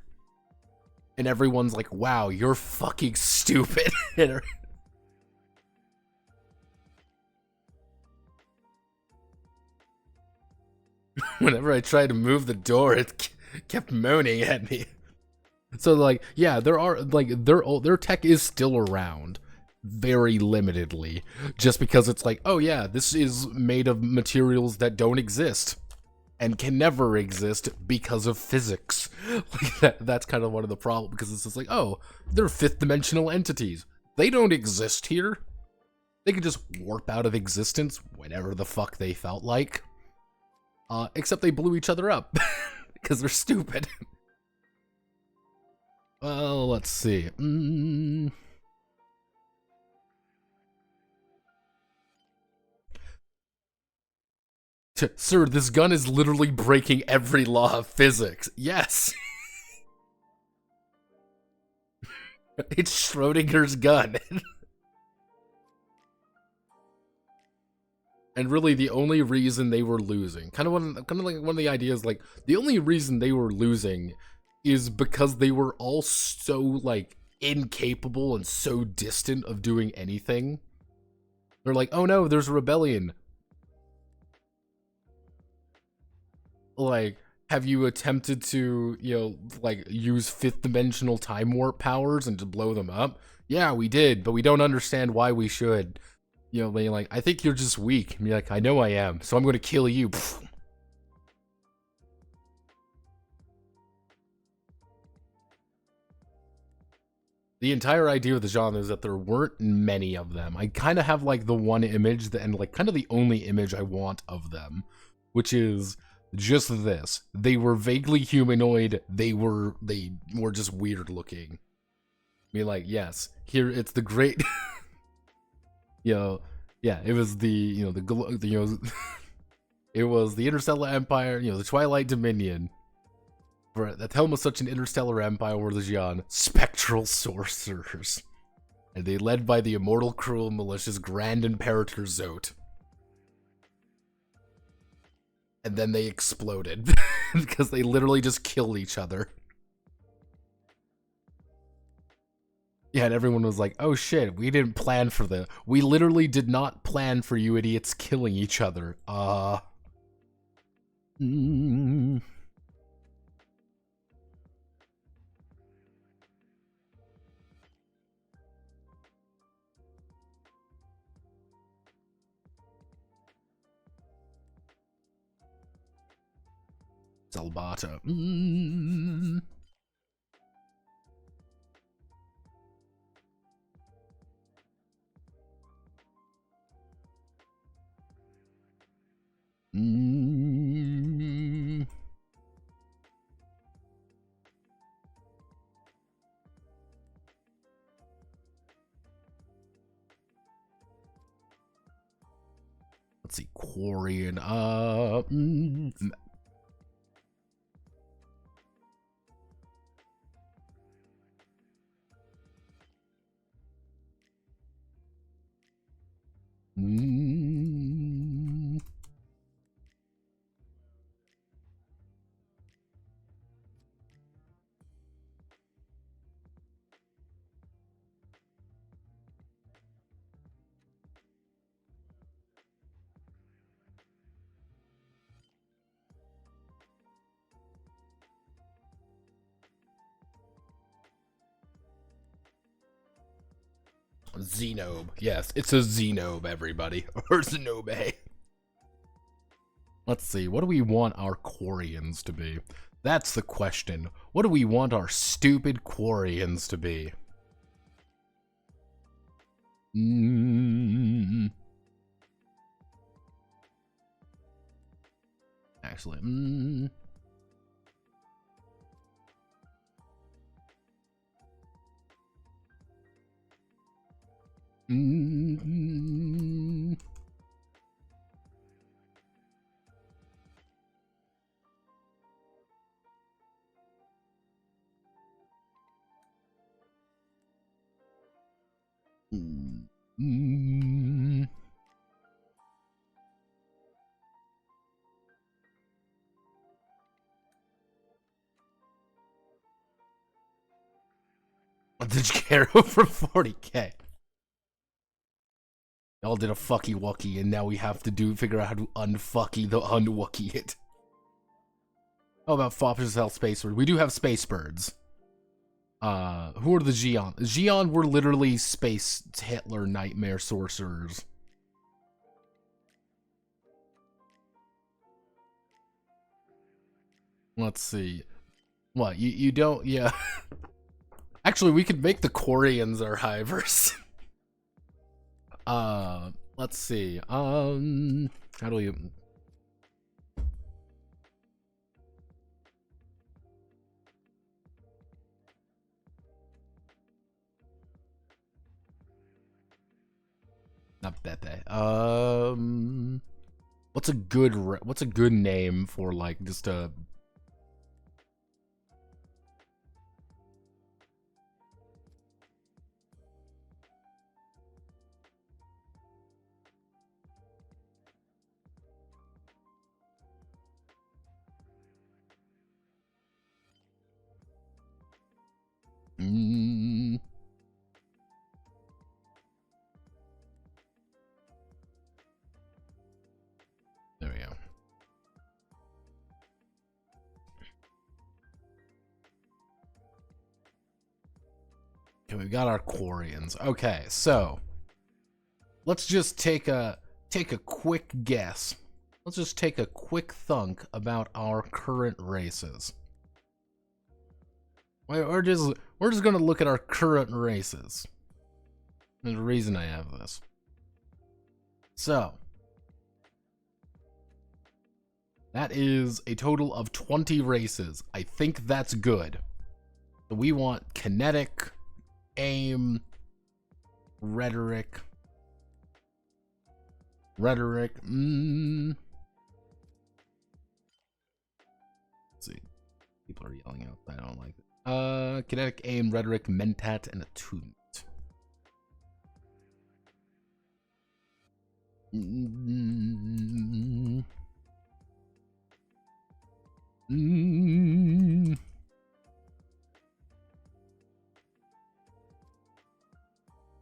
And everyone's like, wow, you're fucking stupid. Whenever I tried to move the door, it kept moaning at me. So, like, yeah, there are, like, their tech is still around, very limitedly, just because it's like, oh yeah, this is made of materials that don't exist, and can never exist because of physics. Like, that's kind of one of the problems, because it's just like, oh, they're fifth-dimensional entities. They don't exist here. They could just warp out of existence whenever the fuck they felt like. Except they blew each other up, because they're stupid. Well, let's see. Sir, this gun is literally breaking every law of physics. Yes. It's Schrodinger's gun. And really, the only reason they were losing, kind of like one of the ideas, like, the only reason they were losing is because they were all so, like, incapable and so distant of doing anything. They're like, oh no, there's a rebellion. Like, have you attempted to, you know, like, use fifth-dimensional time warp powers and to blow them up? Yeah, we did, but we don't understand why we should. You know, being like, I think you're just weak. And you're like, I know I am, so I'm going to kill you. The entire idea of the genre is that there weren't many of them. I kind of have, like, the one image, and, like, kind of the only image I want of them, which is just this. They were vaguely humanoid. They were just weird looking. I mean, like, yes, here it's the great... You know, yeah, it was it was the Interstellar Empire, you know, the Twilight Dominion. For that helm was such an interstellar empire were the Xian, spectral sorcerers. And they led by the immortal, cruel, malicious Grand Imperator Zote. And then they exploded. Because they literally just killed each other. Yeah, and everyone was like, oh shit, we didn't plan for this. We literally did not plan for you idiots killing each other. Zalbata. Let's see, Quarian. Xenobe. Yes, it's a Xenobe, everybody. Or Xenobe. Let's see, what do we want our Quarians to be? That's the question. What do we want our stupid Quarians to be? actually. Did you care over 40k? Y'all did a fucky wucky, and now we have to figure out how to unfucky the unwucky it. How about Foppers Hell Space Bird? We do have Space Birds. Who are the Xion? Xion were literally space Hitler nightmare sorcerers. Let's see. What, you don't, yeah. Actually, we could make the Quarians our hivers. Let's see. How do we... Not Bepe. What's a good name for, like, just a... There we go. Okay, we got our Quarians. Okay, so let's just take a quick guess. Let's just take a quick thunk about our current races. We're just gonna look at our current races. There's a reason I have this. So that is a total of 20 races. I think that's good. So we want kinetic, aim, rhetoric. Let's see. People are yelling out. I don't like it. Kinetic, aim, rhetoric, mentat, and attunement.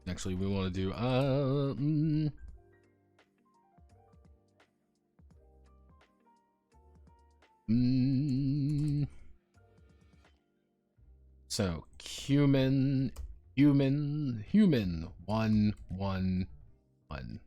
Actually, we want to do so human 1 1 1.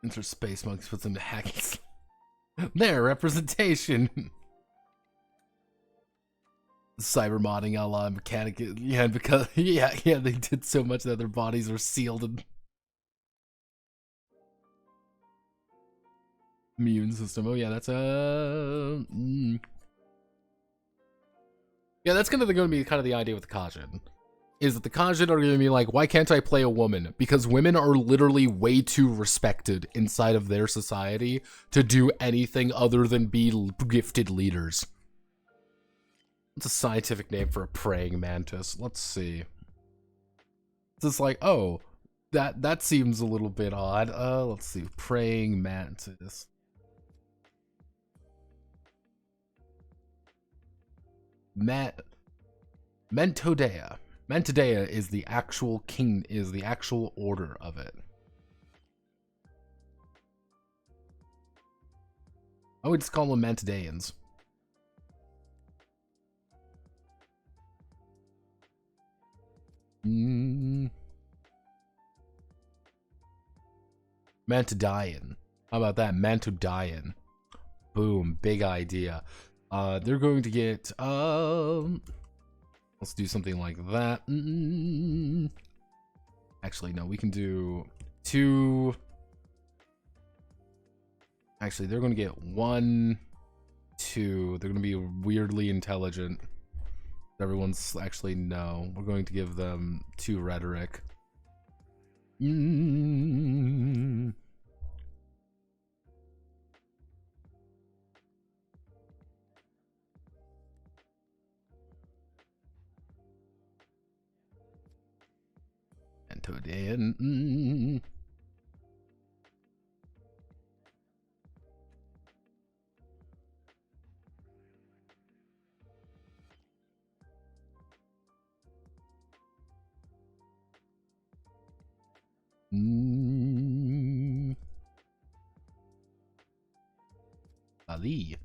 Interspace monks puts into hacking. Their representation. Cyber modding a la mechanic. Yeah, because yeah, they did so much that their bodies are sealed in immune system. Oh yeah, that's yeah, Yeah, that's going to be kind of the idea with the Kajin. Is that the Kajin are going to be like, why can't I play a woman? Because women are literally way too respected inside of their society to do anything other than be gifted leaders. What's a scientific name for a praying mantis? Let's see. It's just like, oh, that seems a little bit odd. Let's see. Praying mantis. Mentodea. Mentodea is the actual order of it. I would just call them Mantideans. Mantodian. How about that? Mantodian. Boom. Big idea. They're going to get, let's do something like that. Actually, no, we can do 2. Actually, they're going to get 1, 2. They're going to be weirdly intelligent. Everyone's actually, no. We're going to give them 2 rhetoric. Antodian. Ali.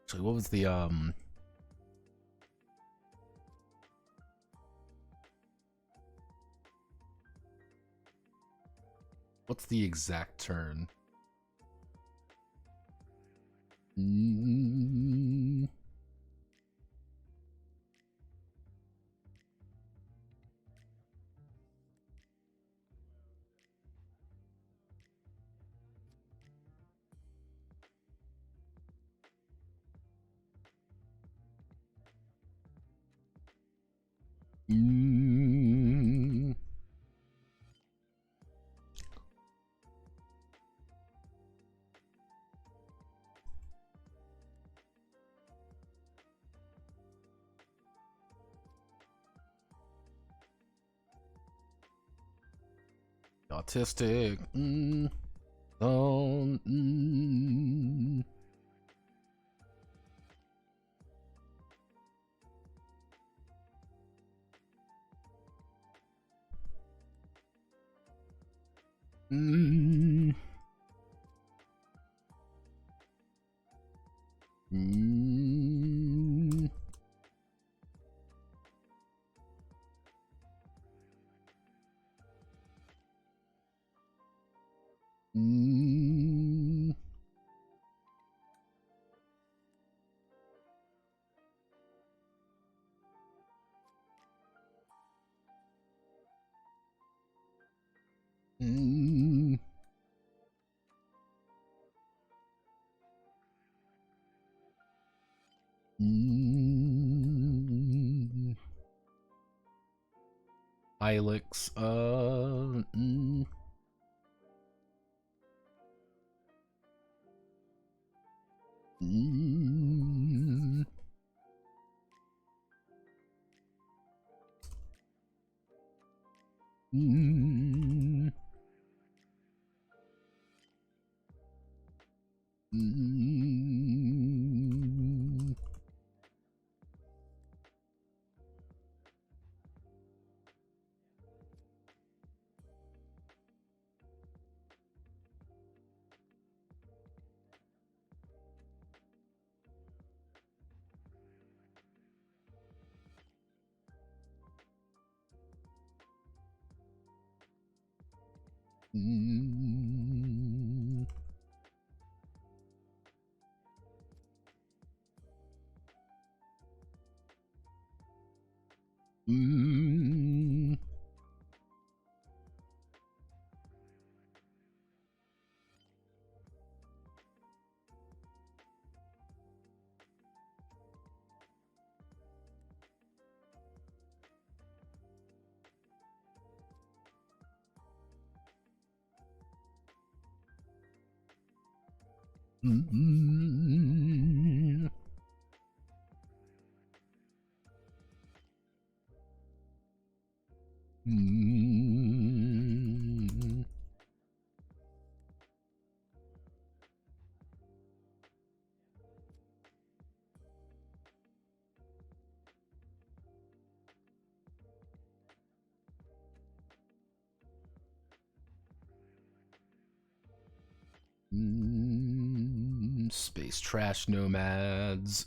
Actually, what was the what's the exact turn? Autistic. Oh. Ilex. Mm. Mm. Mm. Space trash nomads.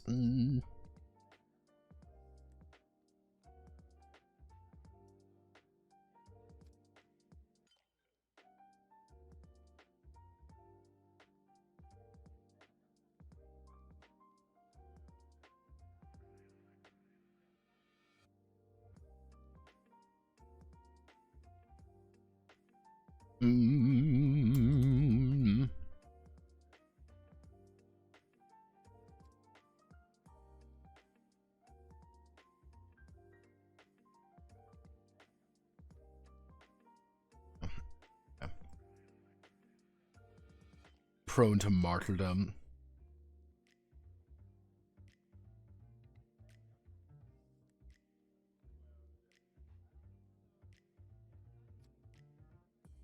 Prone to martyrdom.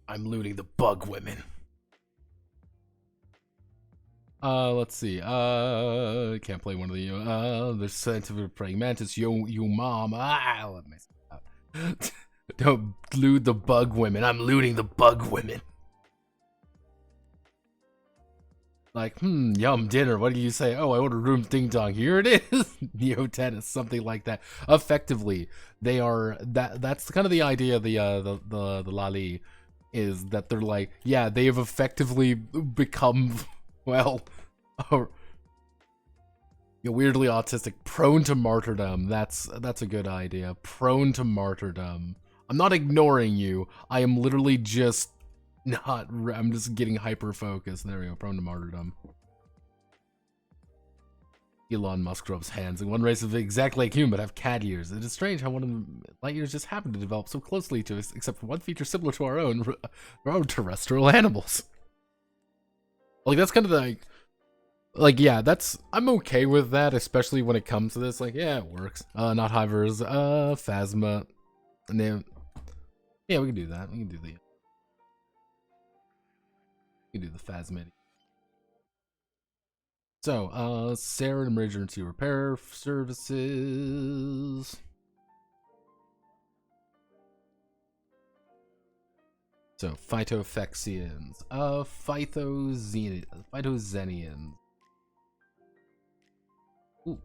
I'm looting the bug women. Let's see. Can't play one of the. The scientific praying mantis. Yo, you mom. Let me see. Don't loot the bug women. I'm looting the bug women. Like, yum, dinner. What do you say? Oh, I ordered room ding dong. Here it is. Neo tennis, something like that. Effectively, they are that's kind of the idea of the Lali, is that they're like, yeah, they have effectively become, well, weirdly autistic, prone to martyrdom. That's a good idea. Prone to martyrdom. I'm not ignoring you. I am literally just not. I'm just getting hyper focused. There we go. Prone to martyrdom. Elon Musk rubs hands in one race of exactly like human but have cat ears. It is strange how one of the light years just happened to develop so closely to us, except for one feature similar to our own terrestrial animals. Like, that's kind of like, yeah, I'm okay with that, especially when it comes to this. Like, yeah, it works. Not Hivers, Phasma, and then, yeah, we can do that. We can do the Phasma. So, Sarah emergency repair services. So, Phytophexians. Phytozenians. Ooh.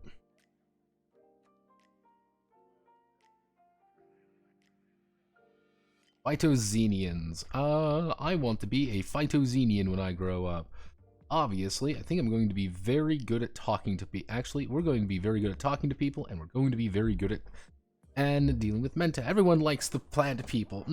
Phytozenians. I want to be a Phytozenian when I grow up. Obviously, I think I'm going to be very good at talking to people. Actually, we're going to be very good at talking to people, and we're going to be very good at dealing with Menta. Everyone likes the plant people.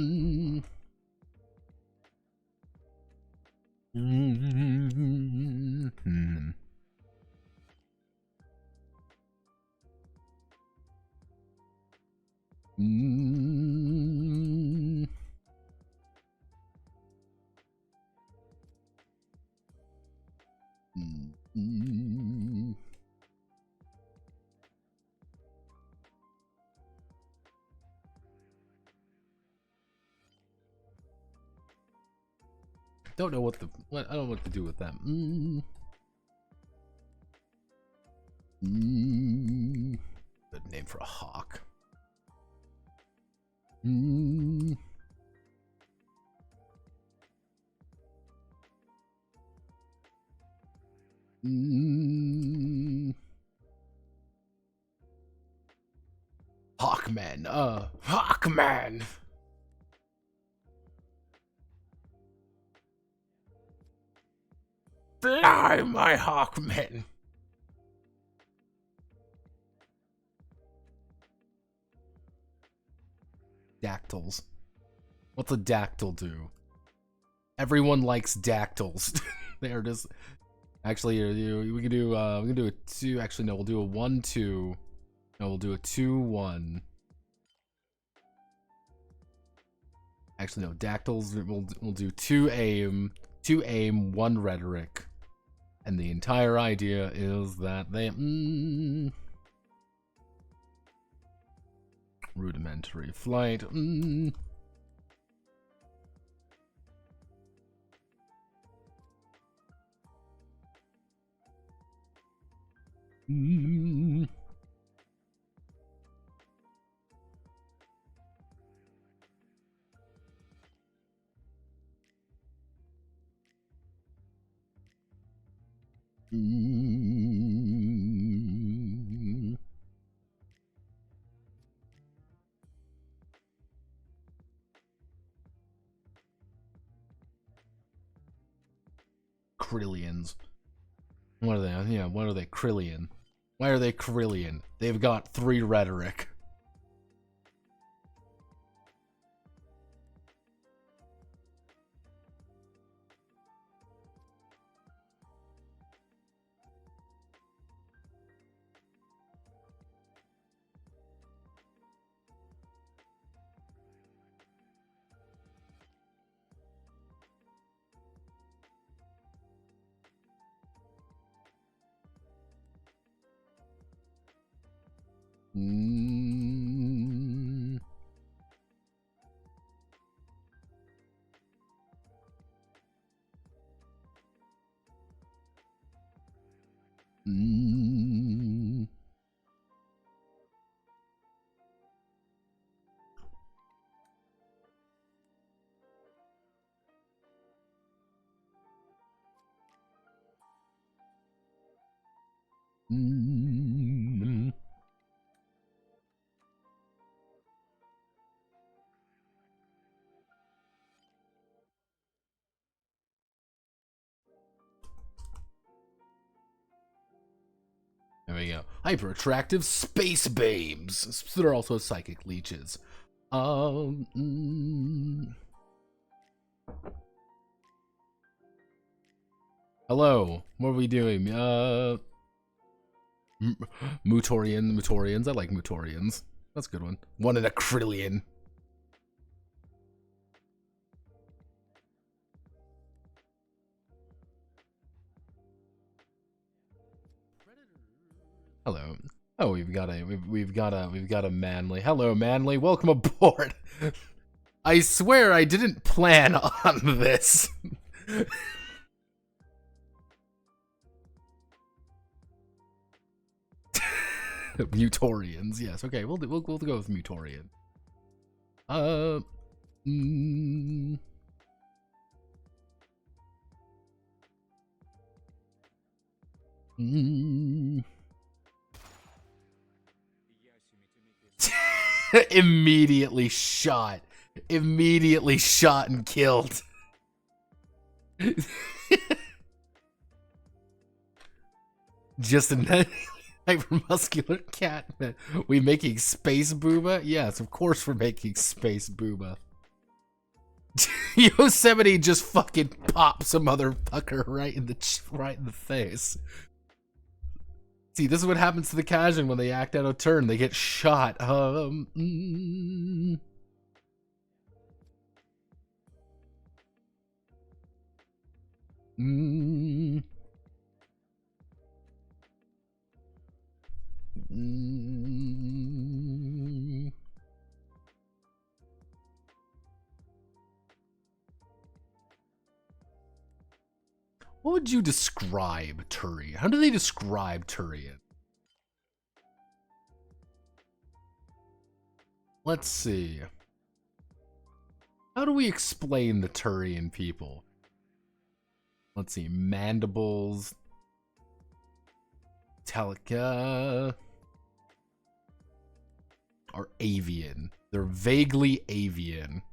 Don't know I don't know what to do with them. Good name for a hawk. Hawkman. Hawkman. Fly, my Hawkman. Dactyls. What's a dactyl do? Everyone likes dactyls. They are just... Actually, we can do a 2... Actually, no, we'll do a 1-2. No, we'll do a 2-1. Actually, no, dactyls, we'll do 2 aim, 1 rhetoric. And the entire idea is that they... rudimentary flight. Krillians. What are they? Yeah, what are they? Krillian. Why are they Krillian? They've got 3 rhetoric. There we go. Hyper attractive space babes. They're also psychic leeches. Hello. What are we doing? Mutorians. I like Mutorians. That's a good one. 1 in a Krillian. Hello. Oh, we've got a Manly. Hello, Manly. Welcome aboard. I swear I didn't plan on this. Mutorians, yes. Okay, we'll go with Mutorian. Immediately shot and killed. Just a hypermuscular cat. We making space booba? Yes, of course we're making space booba. Yosemite just fucking pops a motherfucker right in the face. See, this is what happens to the Kajin when they act out of turn. They get shot. What would you describe Turian? How do they describe Turian? Let's see. How do we explain the Turian people? Let's see. Mandibles. Telica. Are avian. They're vaguely avian.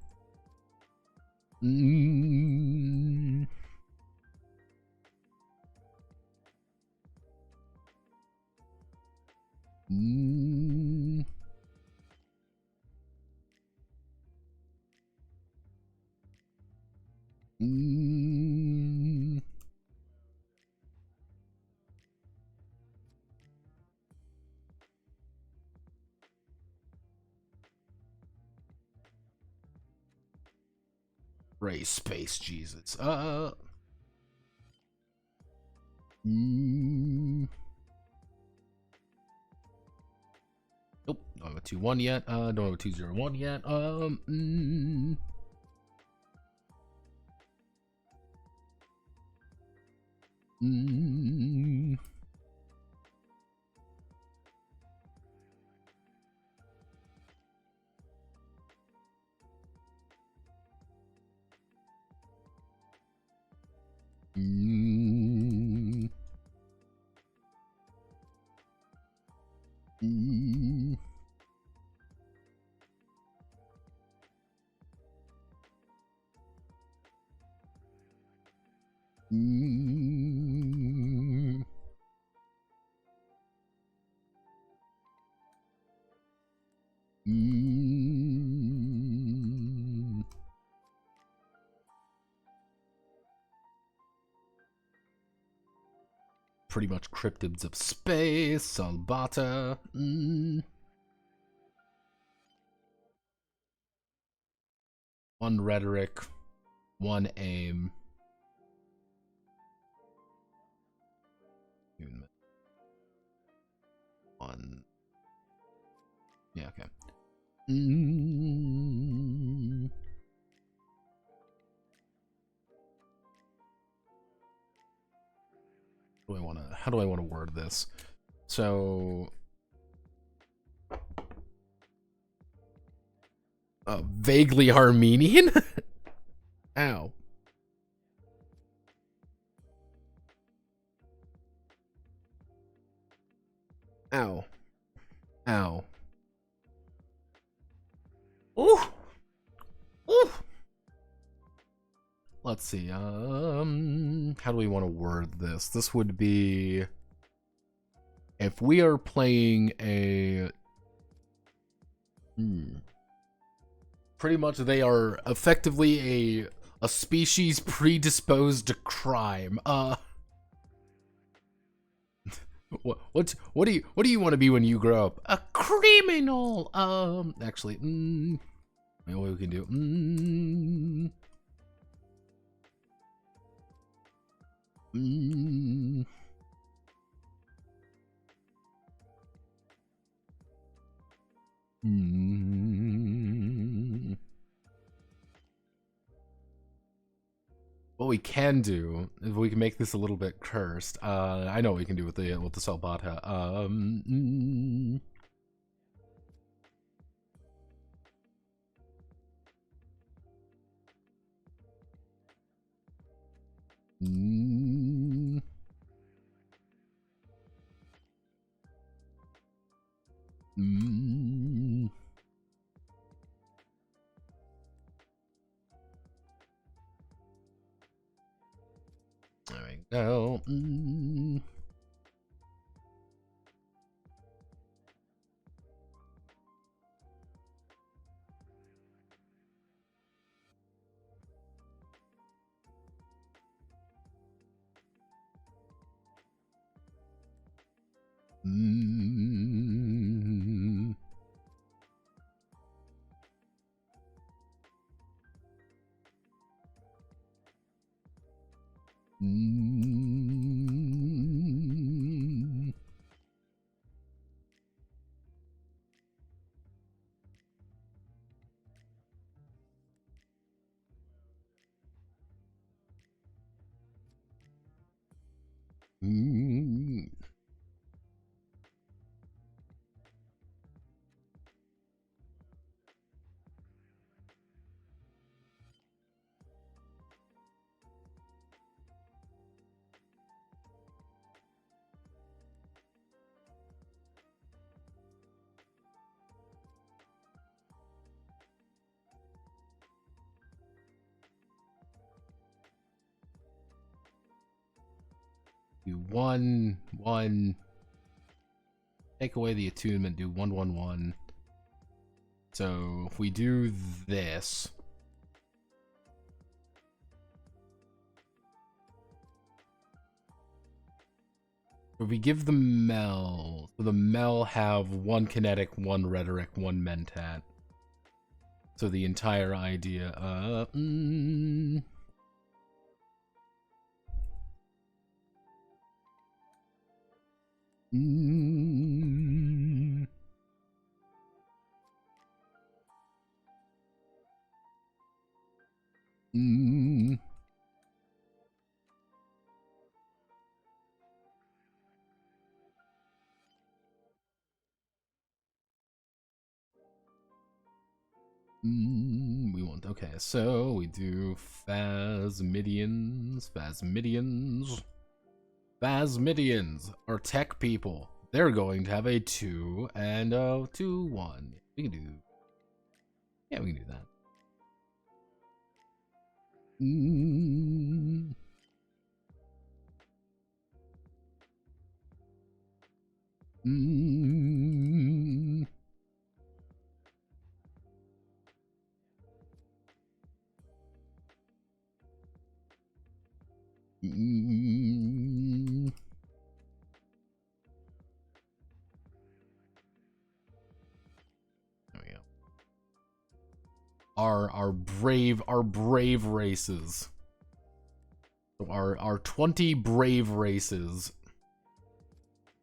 Ray Space Jesus. Nope, don't have a 2-1 yet. Don't have a 2-0-1 yet. Pretty much cryptids of space, Salbata. One rhetoric, one aim. One. Yeah, okay. How do I want to word this? So vaguely Armenian? Ow. Ow. Ow. Ooh. Ooh. Let's see. How do we want to word this? This would be if we are playing a pretty much they are effectively a species predisposed to crime. What do you want to be when you grow up? A criminal. Actually, maybe what we can do. What we can do, if we can make this a little bit cursed, I know what we can do with the Salbata. There we go. Do 1-1. Take away the attunement. Do 1-1-1. So if we do this, if we give the Mel, so the Mel have 1 kinetic, 1 rhetoric, 1 mentat. So the entire idea, mm, we want, okay, so we do Phasmidians. Phasmidians are tech people. They're going to have a 2 and a 2-1. We can do, yeah, we can do that. There we go. Our brave races. Our 20 brave races.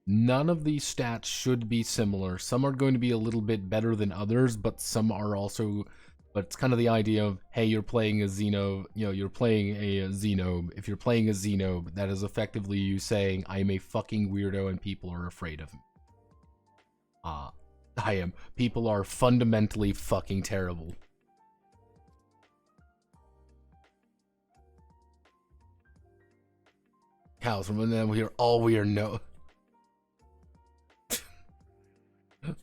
None of these stats should be similar. Some are going to be a little bit better than others, but some are also, but it's kind of the idea of, hey, you're playing a Xenob, you know, you're playing a Xenob. If you're playing a Xenob, that is effectively you saying, I'm a fucking weirdo and people are afraid of me. I am. People are fundamentally fucking terrible. Cows, and then we are no.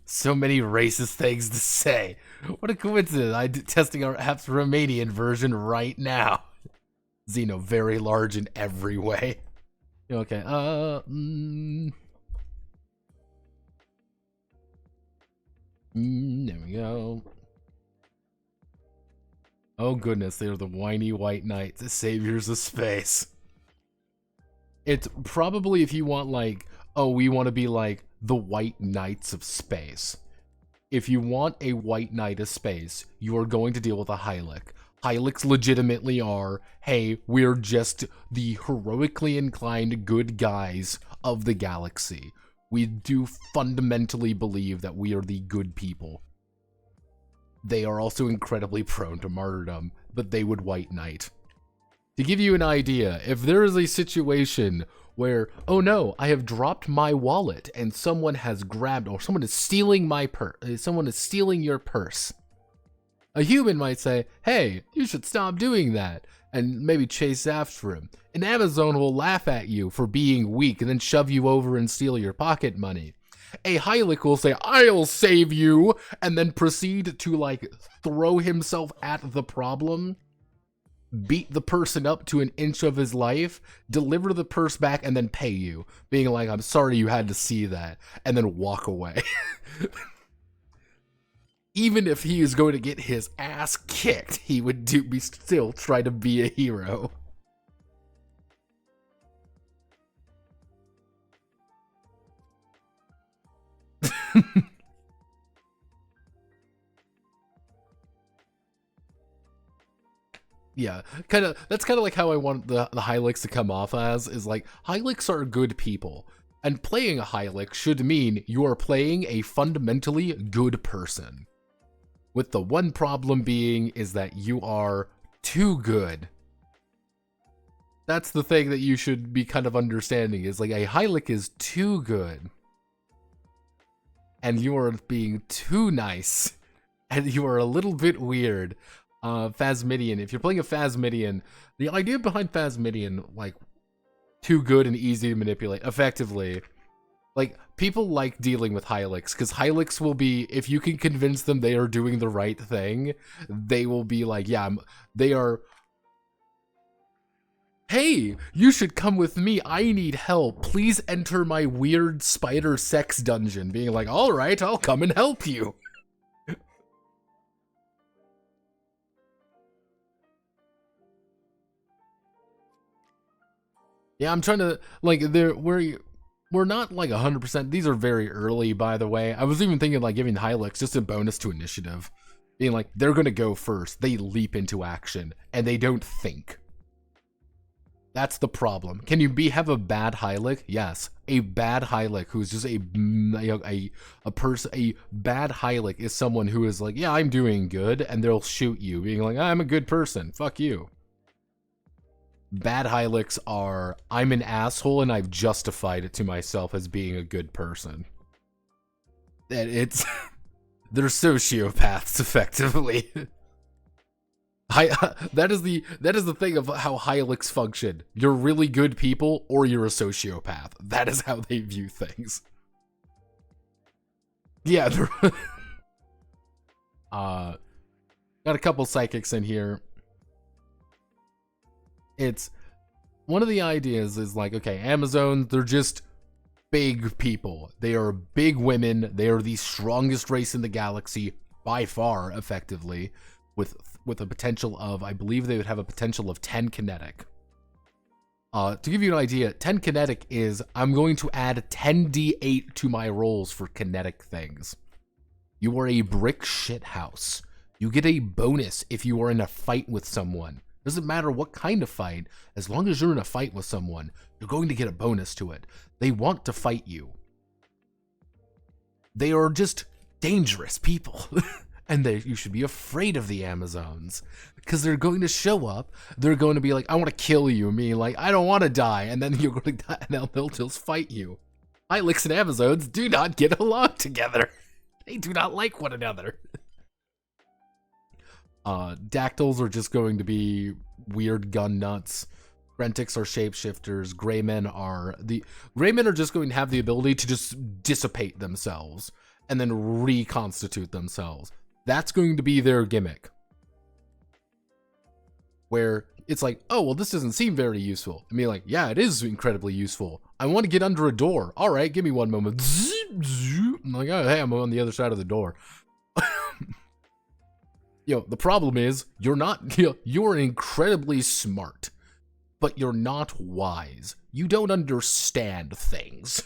So many racist things to say. What a coincidence. I'm testing our app's Romanian version right now. Xeno, very large in every way. Okay, there we go. Oh goodness, they are the whiny white knights, the saviors of space. It's probably, if you want like, oh, we want to be like the white knights of space. If you want a white knight of space, you are going to deal with a Hylic. Hylics legitimately are, hey, we're just the heroically inclined good guys of the galaxy. We do fundamentally believe that we are the good people. They are also incredibly prone to martyrdom, but they would white knight. To give you an idea, if there is a situation where, oh no, I have dropped my wallet and someone has grabbed, or someone is stealing my purse, someone is stealing your purse, a human might say, hey, you should stop doing that, and maybe chase after him. An Amazon will laugh at you for being weak and then shove you over and steal your pocket money. A Hylic will say, I'll save you, and then proceed to like throw himself at the problem, beat the person up to an inch of his life, deliver the purse back, and then pay you, being like, I'm sorry you had to see that, and then walk away. Even if he is going to get his ass kicked, he would still try to be a hero. Yeah, that's kind of like how I want the Hylics to come off as, is like, Hylics are good people. And playing a Hylic should mean you are playing a fundamentally good person. With the one problem being is that you are too good. That's the thing that you should be kind of understanding, is like a Hylic is too good. And you are being too nice. And you are a little bit weird. Phasmidian, if you're playing a Phasmidian, the idea behind Phasmidian, like, too good and easy to manipulate, effectively, like, people like dealing with Hylics, because Hylics will be, if you can convince them they are doing the right thing, they will be like, yeah, they are, hey, you should come with me, I need help, please enter my weird spider sex dungeon, being like, alright, I'll come and help you. Yeah, I'm trying to, like, we're not, like, 100%, these are very early, by the way. I was even thinking, like, giving Hylics just a bonus to initiative. Being like, they're gonna go first. They leap into action, and they don't think. That's the problem. Can you have a bad Hylic? Yes. A bad Hylic who's just a bad Hylic is someone who is like, yeah, I'm doing good, and they'll shoot you, being like, I'm a good person. Fuck you. Bad Hylics are, I'm an asshole and I've justified it to myself as being a good person. And it's they're sociopaths effectively. That is the thing of how Hylics function. You're really good people or you're a sociopath. That is how they view things. Yeah, got a couple psychics in here. It's one of the ideas is like, okay, Amazons, they're just big people. They are big women. They are the strongest race in the galaxy by far, effectively, with a potential of, I believe they would have a potential of 10 kinetic. To give you an idea, 10 kinetic is, I'm going to add 10d8 to my rolls for kinetic things. You are a brick shit house. You get a bonus if you are in a fight with someone. Doesn't matter what kind of fight, as long as you're in a fight with someone, you're going to get a bonus to it. They want to fight you. They are just dangerous people. And you should be afraid of the Amazons. Because they're going to show up, they're going to be like, I want to kill you, and being like, I don't want to die, and then you're going to die, and they'll just fight you. Hylics and Amazons do not get along together. They do not like one another. Dactyls are just going to be weird gun nuts. Brentics are shapeshifters. Greymen are just going to have the ability to just dissipate themselves and then reconstitute themselves. That's going to be their gimmick. Where it's like, oh, well, this doesn't seem very useful. I mean, like, yeah, it is incredibly useful. I want to get under a door. All right, give me one moment. I'm like, oh, hey, I'm on the other side of the door. The problem is, you're incredibly smart, but you're not wise. You don't understand things.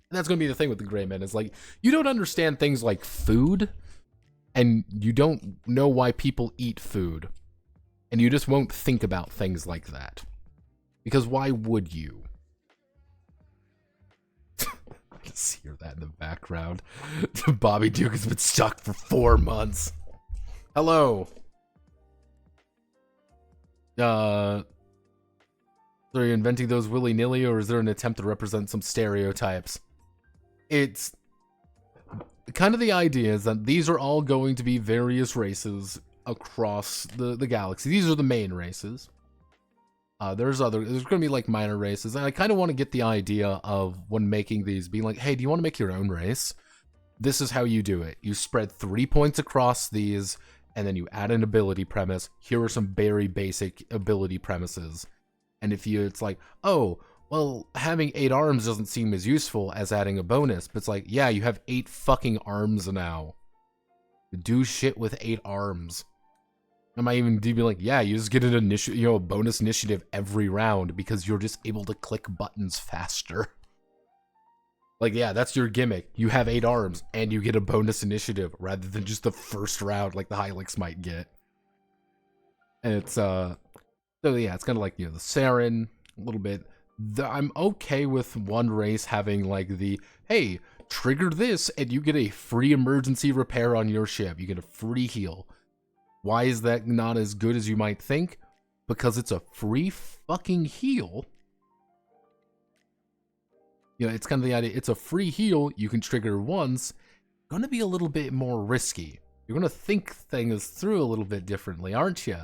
And that's going to be the thing with the Gray Men, is like, you don't understand things like food, and you don't know why people eat food. And you just won't think about things like that. Because why would you? I just hear that in the background. Bobby Duke has been stuck for 4 months. Hello. Are you inventing those willy-nilly, or is there an attempt to represent some stereotypes? It's kind of the idea is that these are all going to be various races across the galaxy. These are the main races. There's going to be like minor races, and I kind of want to get the idea of when making these being like, hey, do you want to make your own race? This is how you do it. You spread 3 points across these, and then you add an ability premise. Here are some very basic ability premises. And if it's like, oh, well, having 8 arms doesn't seem as useful as adding a bonus, but it's like, yeah, you have 8 fucking arms now. Do shit with 8 arms. I might even be like, yeah, you just get an a bonus initiative every round because you're just able to click buttons faster. Like, yeah, that's your gimmick. You have 8 arms, and you get a bonus initiative rather than just the first round like the Hylics might get. And it's, so yeah, it's kind of like, the Saren, a little bit. I'm okay with one race having, like, hey, trigger this, and you get a free emergency repair on your ship. You get a free heal. Why is that not as good as you might think? Because it's a free fucking heal. It's kind of the idea. It's a free heal. You can trigger once. Going to be a little bit more risky. You're going to think things through a little bit differently, aren't you?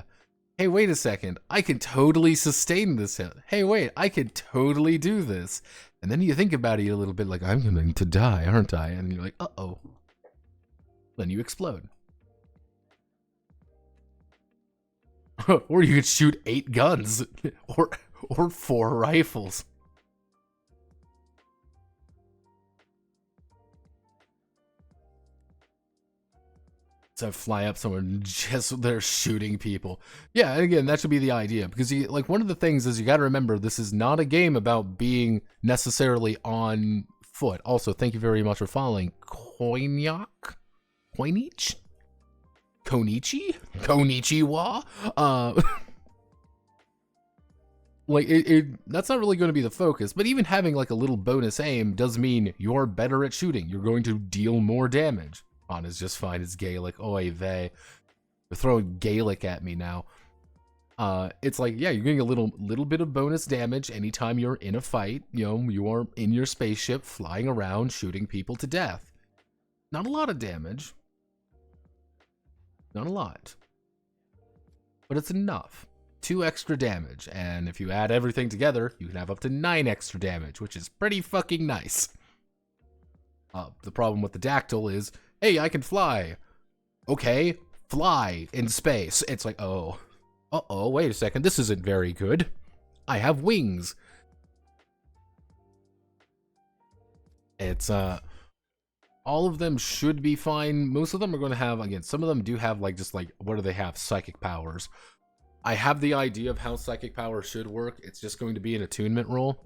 Hey, wait a second. I can totally sustain this hit. Hey, wait. I can totally do this. And then you think about it a little bit like, I'm going to die, aren't I? And you're like, uh-oh. Then you explode. Or you could shoot 8 guns. or 4 rifles. To fly up somewhere and just they're shooting people. Yeah, and again, that should be the idea, because one of the things is you got to remember this is not a game about being necessarily on foot. Also, thank you very much for following Coinach. Konnichiwa? Like, that's not really going to be the focus, but even having like a little bonus aim does mean you're better at shooting. You're going to deal more damage. On is just fine. It's Gaelic. Oy vey. They're throwing Gaelic at me now. It's like, yeah, you're getting a little bit of bonus damage anytime you're in a fight. You know, you are in your spaceship flying around shooting people to death. Not a lot of damage. Not a lot. But it's enough. 2 extra damage, and if you add everything together, you can have up to 9 extra damage, which is pretty fucking nice. The problem with the Dactyl is, hey, I can fly. Okay, fly in space. It's like, oh. Uh-oh, wait a second, this isn't very good. I have wings. It's, all of them should be fine. Most of them are going to have, again, some of them do have, like, just like, what do they have? Psychic powers. I have the idea of how psychic power should work. It's just going to be an attunement roll.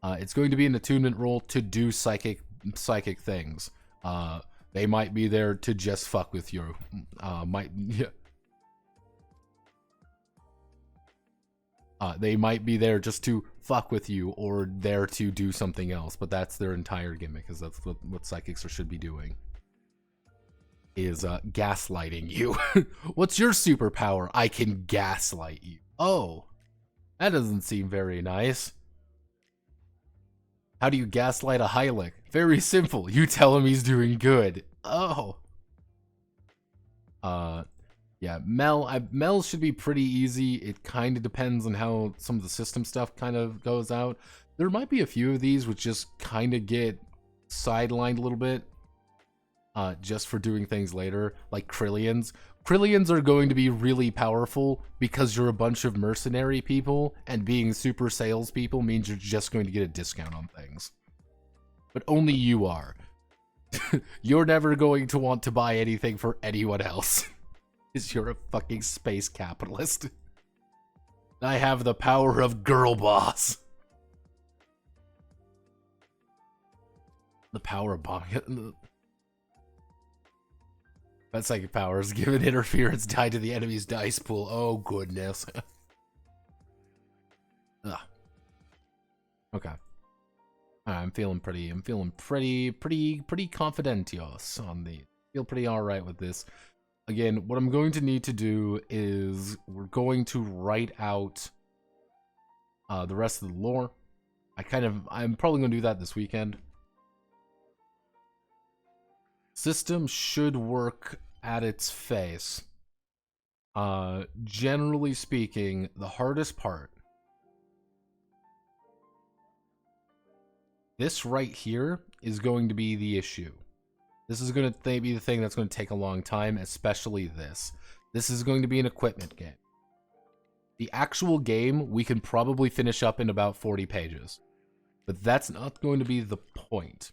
It's going to be an attunement roll to do psychic things. They might be there to just fuck with you. They might be there just to fuck with you or there to do something else, but that's their entire gimmick, because that's what psychics should be doing. Is gaslighting you. What's your superpower? I can gaslight you. Oh, that doesn't seem very nice. How do you gaslight a Hylic? Very simple. You tell him he's doing good. Oh. Yeah, Mel should be pretty easy. It kind of depends on how some of the system stuff kind of goes out. There might be a few of these which just kind of get sidelined a little bit. Just for doing things later, like Krillians. Krillians are going to be really powerful because you're a bunch of mercenary people, and being super salespeople means you're just going to get a discount on things. But only you are. You're never going to want to buy anything for anyone else, because you're a fucking space capitalist. I have the power of girl boss. The power of bomb. That psychic powers given interference tied to the enemy's dice pool. Oh goodness. Ugh. Okay. I'm feeling pretty confidentious on the. Feel pretty alright with this. Again, what I'm going to need to do is we're going to write out the rest of the lore. I'm probably gonna do that this weekend. System should work at its face. Generally speaking, the hardest part. This right here is going to be the issue. This is going to be the thing that's going to take a long time, especially this. This is going to be an equipment game. The actual game, we can probably finish up in about 40 pages. But that's not going to be the point.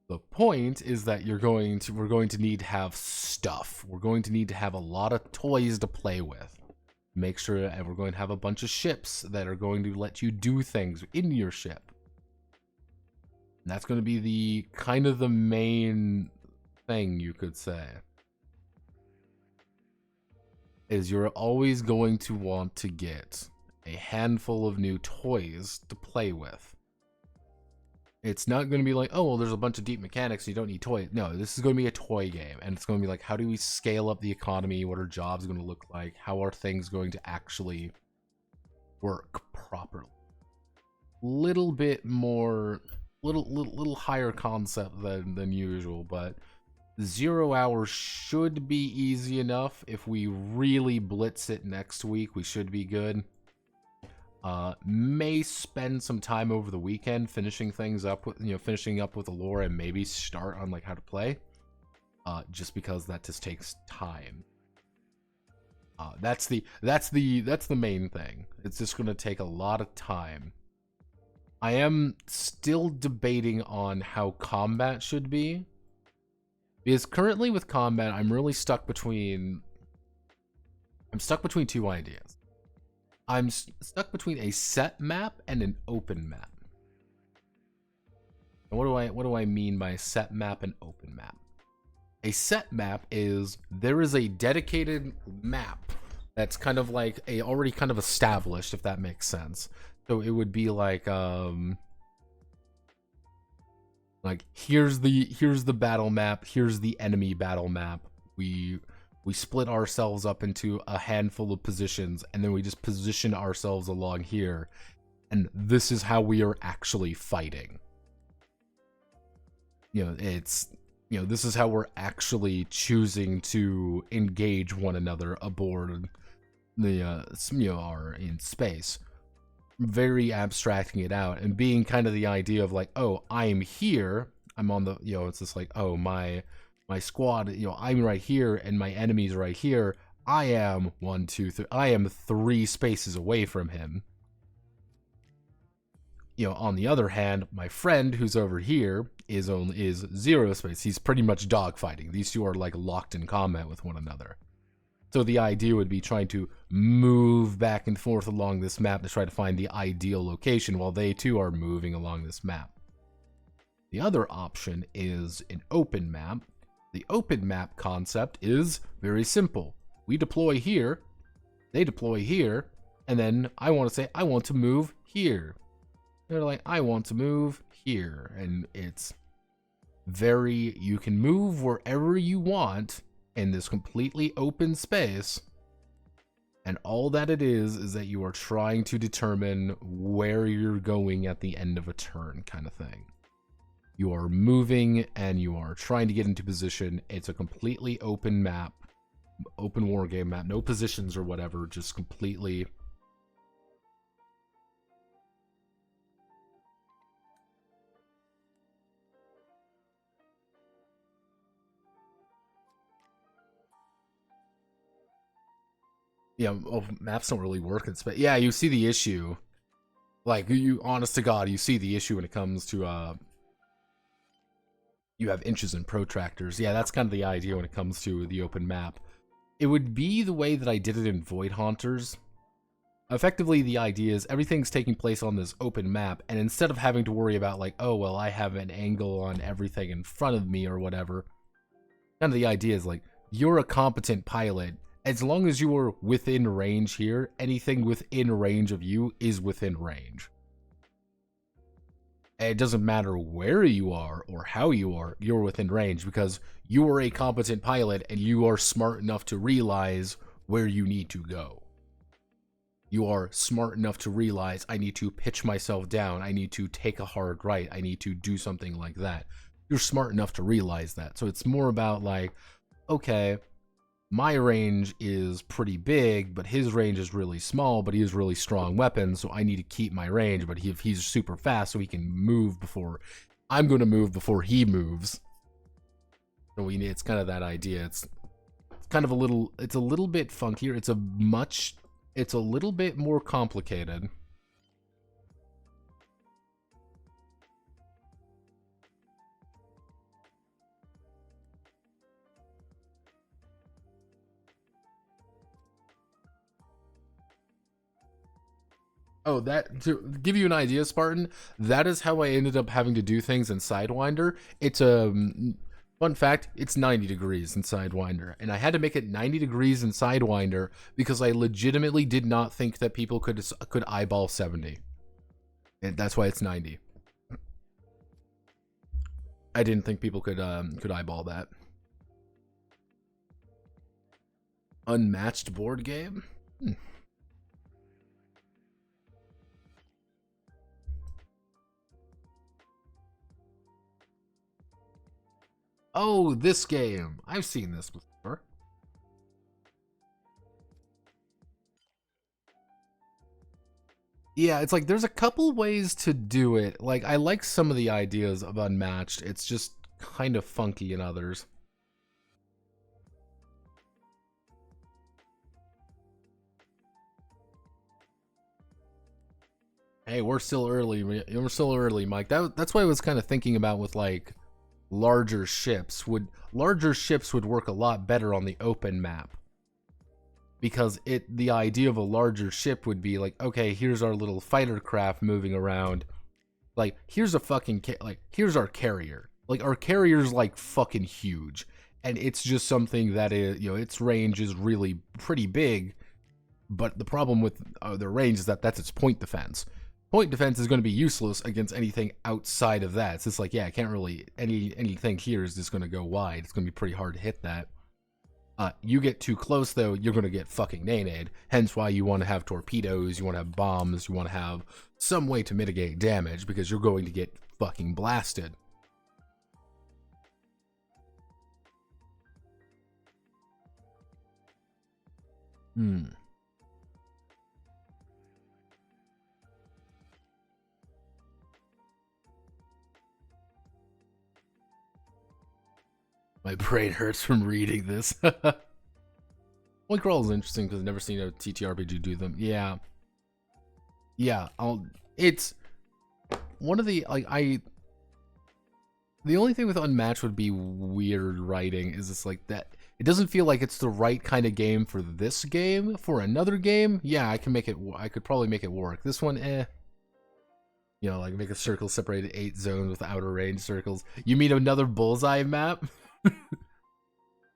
The point is that we're going to need to have stuff. We're going to need to have a lot of toys to play with. Make sure, and we're going to have a bunch of ships that are going to let you do things in your ship. And that's going to be the kind of the main thing, you could say. Is you're always going to want to get a handful of new toys to play with. It's not going to be like, oh, well, there's a bunch of deep mechanics, so you don't need toys. No, this is going to be a toy game, and it's going to be like, how do we scale up the economy? What are jobs going to look like? How are things going to actually work properly? Little bit more, little higher concept than usual, but 0 hours should be easy enough. If we really blitz it next week, we should be good. May spend some time over the weekend finishing things up with, finishing up with the lore, and maybe start on like how to play. Just because that just takes time. That's the main thing. It's just gonna take a lot of time. I am still debating on how combat should be. Because currently with combat, I'm really stuck between 2 ideas. I'm stuck between a set map and an open map. And what do I mean by set map and open map? A set map is there is a dedicated map that's kind of like a already kind of established, if that makes sense. So it would be like here's the battle map, here's the enemy battle map. We split ourselves up into a handful of positions, and then we just position ourselves along here, and this is how we are actually fighting. This is how we're actually choosing to engage one another aboard the are in space. Very abstracting it out and being kind of the idea of like, oh, I'm here, I'm on the, it's just like, oh, my squad, I'm right here and my enemy's right here. I am 1, 2, 3. I am 3 spaces away from him. On the other hand, my friend who's over here is 0 space. He's pretty much dogfighting. These two are like locked in combat with one another. So the idea would be trying to move back and forth along this map to try to find the ideal location while they too are moving along this map. The other option is an open map. The open map concept is very simple. We deploy here, they deploy here, and then I want to say, I want to move here. They're like, I want to move here. And it's you can move wherever you want in this completely open space, and all that it is that you are trying to determine where you're going at the end of a turn, kind of thing. You are moving and you are trying to get into position. It's a completely open map, open wargame map, no positions or whatever, just completely. Yeah, maps don't really work in space. Yeah, you see the issue. Like, you, honest to God, you see the issue when it comes to, you have inches and protractors. Yeah, that's kind of the idea when it comes to the open map. It would be the way that I did it in Void Haunters. Effectively, the idea is everything's taking place on this open map, and instead of having to worry about, like, oh, well, I have an angle on everything in front of me or whatever, kind of the idea is, like, you're a competent pilot. As long as you are within range here, anything within range of you is within range. And it doesn't matter where you are or how you are, you're within range because you are a competent pilot and you are smart enough to realize where you need to go. You are smart enough to realize I need to pitch myself down, I need to take a hard right, I need to do something like that. You're smart enough to realize that. So it's more about like, okay, my range is pretty big, but his range is really small, but he has really strong weapons, so I need to keep my range, but he's super fast, so he can move before... I'm going to move before he moves. So it's kind of that idea. It's kind of it's a little bit funkier. It's a little bit more complicated. Oh, to give you an idea, Spartan, that is how I ended up having to do things in Sidewinder. It's a fun fact, it's 90 degrees in Sidewinder, and I had to make it 90 degrees in Sidewinder because I legitimately did not think that people could eyeball 70. And that's why it's 90. I didn't think people could eyeball that. Unmatched board game? Oh, this game. I've seen this before. Yeah, it's like there's a couple ways to do it. Like, I like some of the ideas of Unmatched. It's just kind of funky in others. Hey, we're still early. We're still early, Mike. That's what I was kind of thinking about with like larger ships. Larger ships would work a lot better on the open map, because the idea of a larger ship would be like, okay, here's our little fighter craft moving around. Like, here's a fucking here's our carrier. Like, our carrier's like fucking huge, And it's just something that is, its range is really pretty big. But the problem with their range is that that's its point defense. Point defense is going to be useless against anything outside of that. It's just like, yeah, I can't really, anything here is just going to go wide. It's going to be pretty hard to hit that. You get too close, though, you're going to get fucking nay-nayed. Hence why you want to have torpedoes, you want to have bombs, you want to have some way to mitigate damage, because you're going to get fucking blasted. My brain hurts from reading this. Point Crawl is interesting because I've never seen a TTRPG do them. Yeah. It's one of the, the only thing with Unmatched would be weird writing. Is it's like that. It doesn't feel like it's the right kind of game for this game. For another game, yeah, I could probably make it work. This one, like make a circle separated 8 zones with outer range circles. You mean another bullseye map?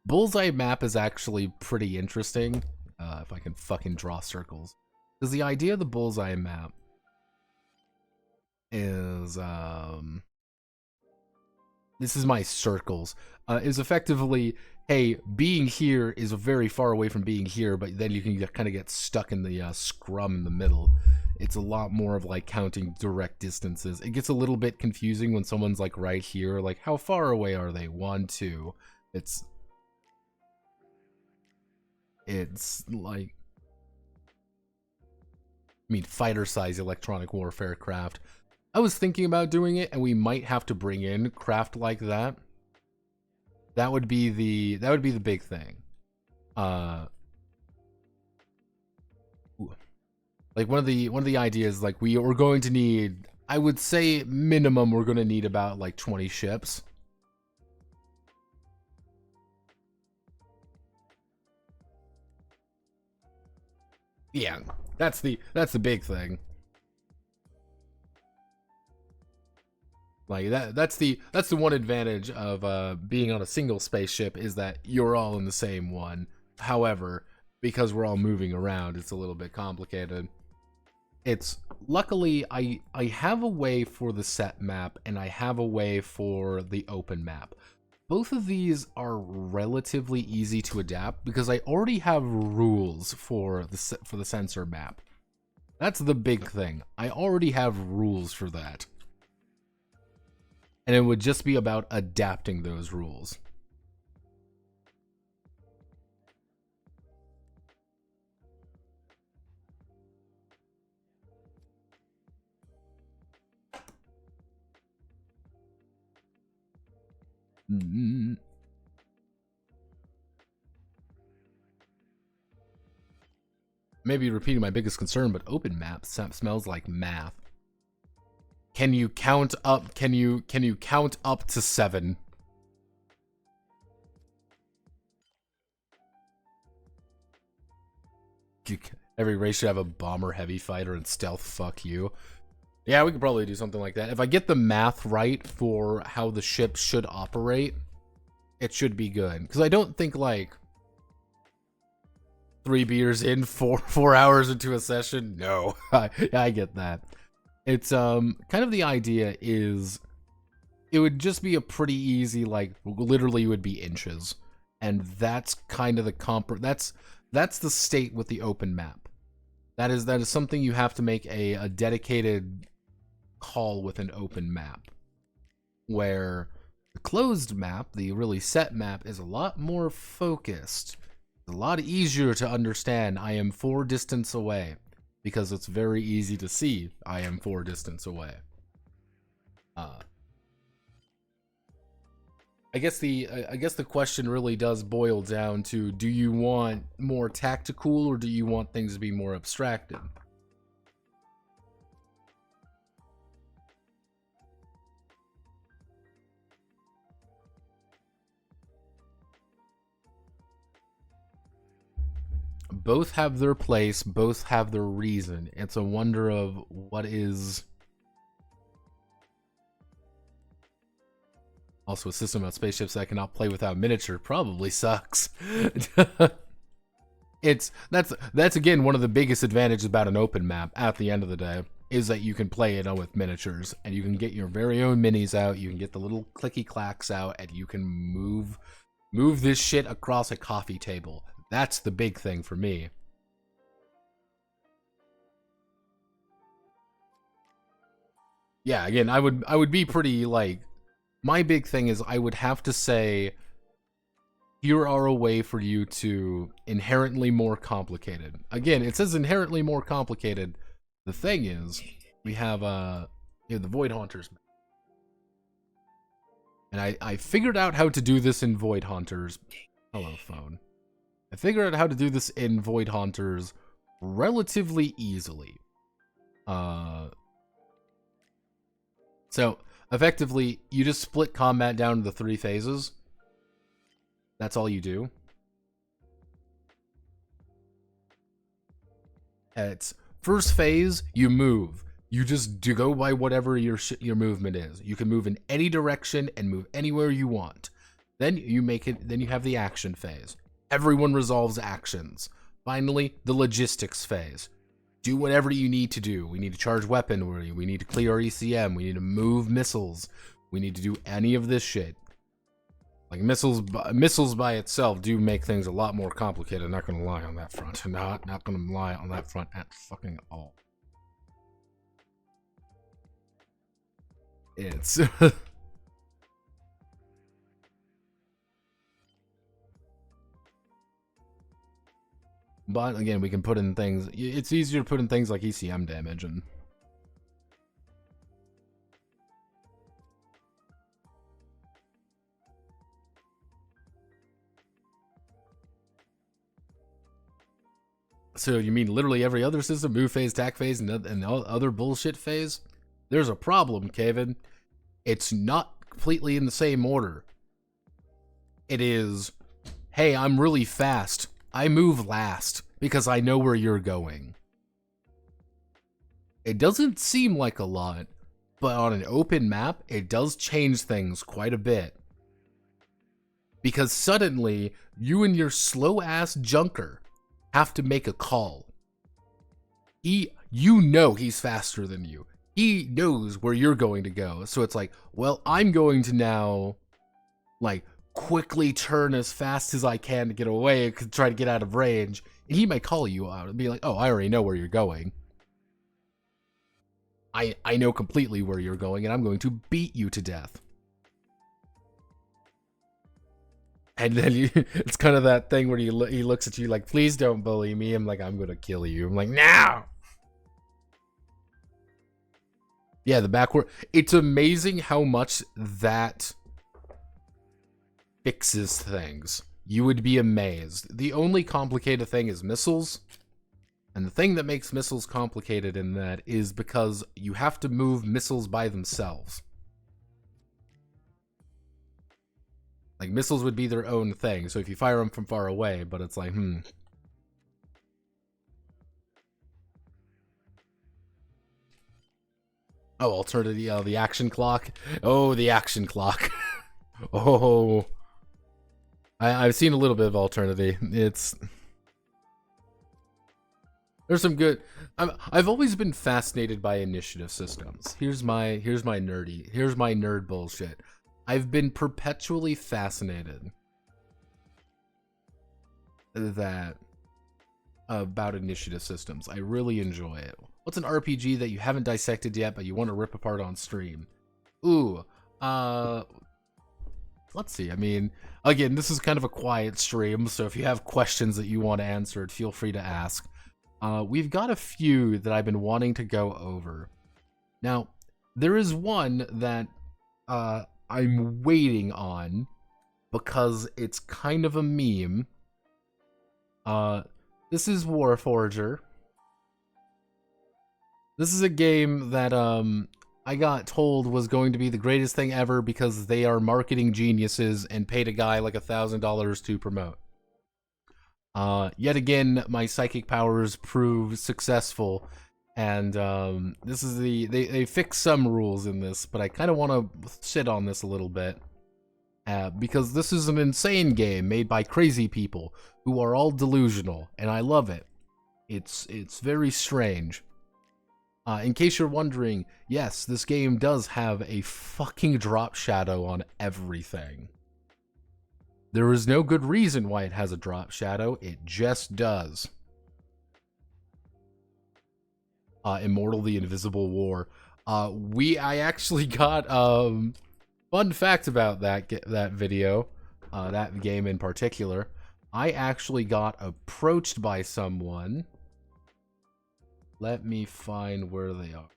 Bullseye map is actually pretty interesting, if I can fucking draw circles. Because the idea of the bullseye map is, this is my circles, is effectively, hey, being here is very far away from being here, but then you can kind of get stuck in the scrum in the middle. It's a lot more of like counting direct distances. It gets a little bit confusing when someone's like right here, like how far away are they? 1, 2. It's like, I mean, fighter-size electronic warfare craft. I was thinking about doing it, and we might have to bring in craft like that. That would be the big thing. Like one of the ideas, like we're going to need, I would say minimum we're going to need about like 20 ships. Yeah, that's the big thing. Like that's the one advantage of being on a single spaceship, is that you're all in the same one. However, because we're all moving around, it's a little bit complicated. It's luckily I have a way for the set map and I have a way for the open map. Both of these are relatively easy to adapt because I already have rules for the sensor map. That's the big thing. I already have rules for that. And it would just be about adapting those rules. Maybe repeating my biggest concern, but open map smells like math. Can you count up? Can you count up to 7? Every race should have a bomber, heavy fighter, and stealth. Fuck you. Yeah, we could probably do something like that. If I get the math right for how the ship should operate, it should be good. Because I don't think, like, 3 beers in, 4 hours into a session. No, I get that. It's kind of the idea is it would just be a pretty easy, like, literally it would be inches, and that's kind of the that's the state with the open map. That is something you have to make a dedicated call with an open map, where the closed map, the really set map, is a lot more focused. It's a lot easier to understand. I am 4 distance away, because it's very easy to see I am 4 distance away. I guess the question really does boil down to, do you want more tactical or do you want things to be more abstracted? Both have their place, both have their reason. It's a wonder of what is... Also, a system of spaceships that cannot play without miniature probably sucks. That's again one of the biggest advantages about an open map at the end of the day, is that you can play it with miniatures, and you can get your very own minis out, you can get the little clicky clacks out, and you can move this shit across a coffee table. That's the big thing for me. Yeah, again, I would be pretty, like, my big thing is I would have to say, here are a way for you to inherently more complicated. Again, it says inherently more complicated. The thing is, we have the Void Haunters. And I figured out how to do this in Void Haunters. Hello, phone. I figured out how to do this in Void Haunters relatively easily. So, effectively, you just split combat down to the 3 phases. That's all you do. It's first phase, you move. You just go by whatever your movement is. You can move in any direction and move anywhere you want. Then you have the action phase. Everyone resolves actions. Finally, the logistics phase. Do whatever you need to do. We need to charge weaponry. We need to clear our ECM. We need to move missiles. We need to do any of this shit. Like, missiles by itself do make things a lot more complicated. Not gonna lie on that front. Not gonna lie on that front at fucking all. It's... But again, we can put in things. It's easier to put in things like ECM damage and. So you mean literally every other system, move phase, attack phase, and other bullshit phase? There's a problem, Kevin. It's not completely in the same order. It is, hey, I'm really fast. I move last because I know where you're going. It doesn't seem like a lot, but on an open map, it does change things quite a bit. Because suddenly, you and your slow-ass junker have to make a call. You know he's faster than you. He knows where you're going to go. So it's like, well, I'm going to now, like, quickly turn as fast as I can to get away, try to get out of range. And he might call you out and be like, oh, I already know where you're going. I know completely where you're going, and I'm going to beat you to death. And then it's kind of that thing where he looks at you like, please don't bully me. I'm like, I'm going to kill you. I'm like, no! Yeah, the backward. It's amazing how much that fixes things. You would be amazed. The only complicated thing is missiles. And the thing that makes missiles complicated in that is because you have to move missiles by themselves. Like, missiles would be their own thing. So if you fire them from far away, but it's like, Oh, alternative, the action clock. Oh, the action clock. Oh. I've seen a little bit of alternative. There's some good. I've always been fascinated by initiative systems. Here's my nerd bullshit. I've been perpetually fascinated about initiative systems. I really enjoy it. What's an RPG that you haven't dissected yet, but you want to rip apart on stream? Ooh, let's see. I mean, again, this is kind of a quiet stream, so if you have questions that you want answered, feel free to ask. We've got a few that I've been wanting to go over. Now, there is one that I'm waiting on because it's kind of a meme. This is Warforger. This is a game that I got told was going to be the greatest thing ever because they are marketing geniuses and paid a guy like $1,000 to promote. Yet again, my psychic powers proved successful, and this is they fixed some rules in this, but I kind of want to sit on this a little bit. because this is an insane game made by crazy people who are all delusional, and I love it. It's very strange. In case you're wondering, yes, this game does have a fucking drop shadow on everything. There is no good reason why it has a drop shadow, it just does. Immortal the Invisible War. I actually got, fun fact about that video, that game in particular. I actually got approached by someone. Let me find where they are.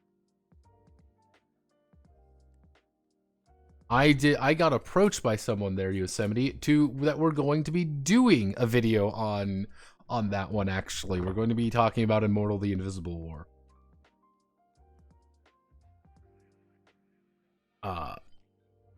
I got approached by someone there, Yosemite, that we're going to be doing a video on that one, actually. We're going to be talking about Immortal the Invisible War.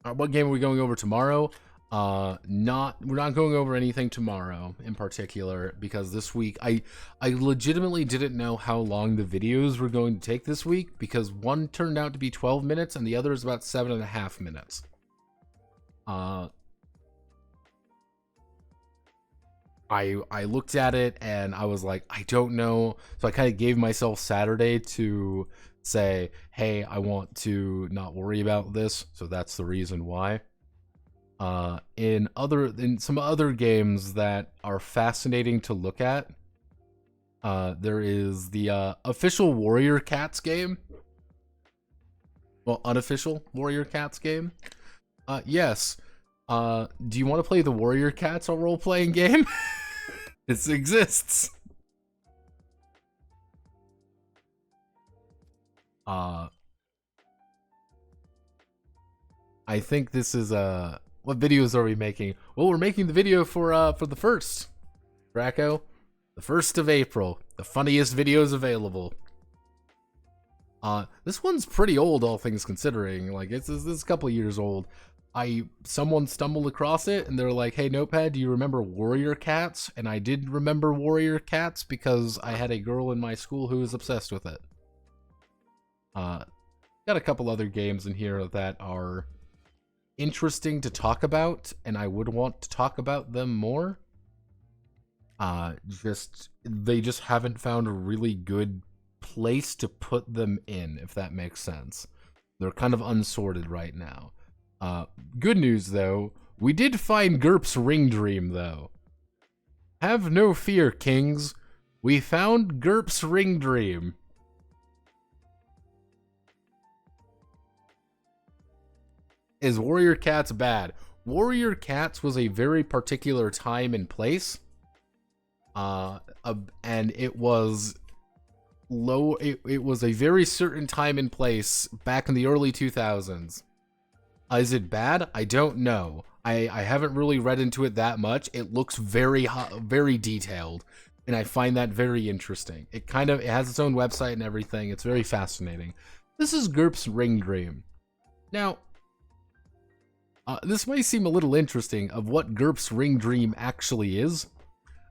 What game are we going over tomorrow? We're not going over anything tomorrow in particular, because this week I legitimately didn't know how long the videos were going to take this week, because one turned out to be 12 minutes and the other is about 7.5 minutes. I looked at it and I was like, I don't know. So I kind of gave myself Saturday to say, hey, I want to not worry about this, so that's the reason why. In some other games that are fascinating to look at, there is the official Warrior Cats game. Well, unofficial Warrior Cats game. Yes. Do you want to play the Warrior Cats, a role-playing game? This exists. I think this is what videos are we making? Well, we're making the video for the 1st, Draco. The 1st of April. The funniest videos available. This one's pretty old, all things considering. Like, this is a couple of years old. Someone stumbled across it and they're like, hey, Notepad, do you remember Warrior Cats? And I did remember Warrior Cats because I had a girl in my school who was obsessed with it. Got a couple other games in here that are interesting to talk about, and I would want to talk about them more. They just haven't found a really good place to put them in, if that makes sense. They're kind of unsorted right now. Good news, though. We did find GURPS Ring Dream, though. Have no fear, kings. We found GURPS Ring Dream. Is Warrior Cats bad? Warrior Cats was a very particular time and place. And it was low. It was a very certain time and place back in the early 2000s. Is it bad? I don't know. I haven't really read into it that much. It looks very detailed, and I find that very interesting. It has its own website and everything. It's very fascinating. This is GURPS Ring Dream. Now, this might seem a little interesting of what GURPS Ring Dream actually is.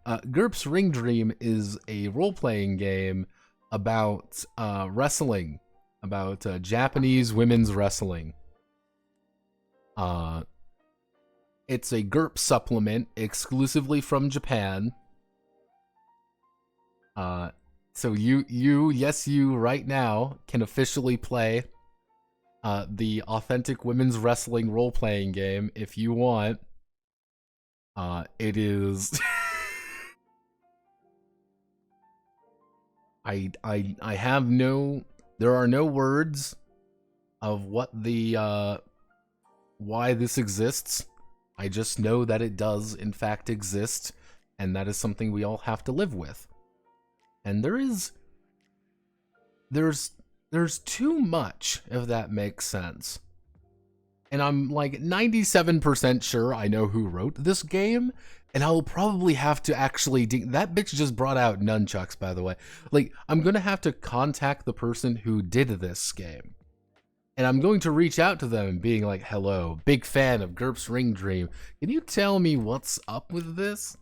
GURPS Ring Dream is a role-playing game about wrestling, about Japanese women's wrestling. It's a GURPS supplement exclusively from Japan. So you right now can officially play the authentic women's wrestling role-playing game if you want. It is I have there are no words of what why this exists. I just know that it does in fact exist, and that is something we all have to live with. And there's too much, if that makes sense. And I'm like 97% sure I know who wrote this game, and I'll probably have to actually that bitch just brought out nunchucks, by the way. Like, I'm gonna have to contact the person who did this game. And I'm going to reach out to them being like, hello, big fan of GURPS Ring Dream. Can you tell me what's up with this?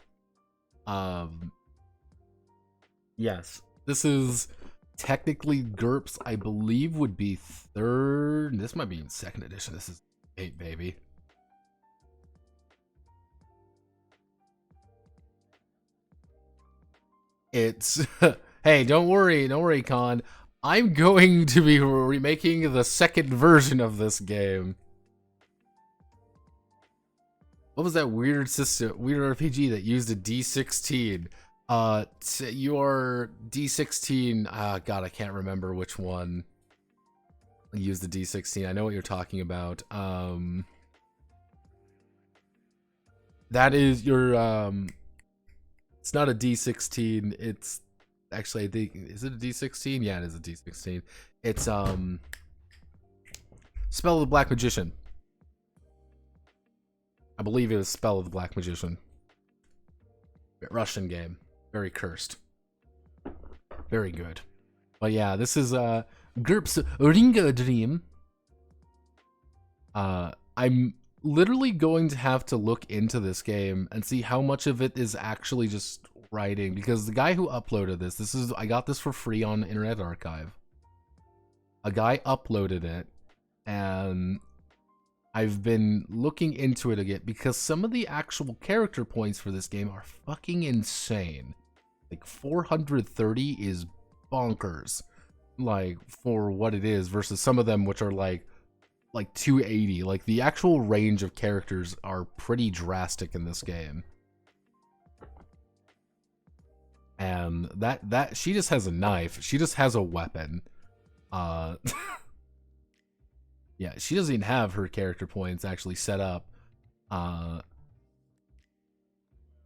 Yes, this is technically GURPS, I believe, would be 3rd. This might be in 2nd edition. This is 8, baby. It's hey, don't worry, Con. I'm going to be remaking the second version of this game. What was that weird RPG that used a D16? Your D16. God, I can't remember which one used the D16. I know what you're talking about. That is your It's not a D16. It's actually, I think, is it a D16? Yeah, it is a D16. It's Spell of the Black Magician. I believe it was Spell of the Black Magician. Russian game. Very cursed. Very good. But yeah, this is GURPS Ringa Dream. I'm literally going to have to look into this game and see how much of it is actually just writing, because the guy who uploaded this, I got this for free on Internet Archive. A guy uploaded it, and I've been looking into it again because some of the actual character points for this game are fucking insane. Like 430 is bonkers, like, for what it is, versus some of them which are like 280. Like, the actual range of characters are pretty drastic in this game. And that she just has a knife. She just has a weapon. Yeah, she doesn't even have her character points actually set up.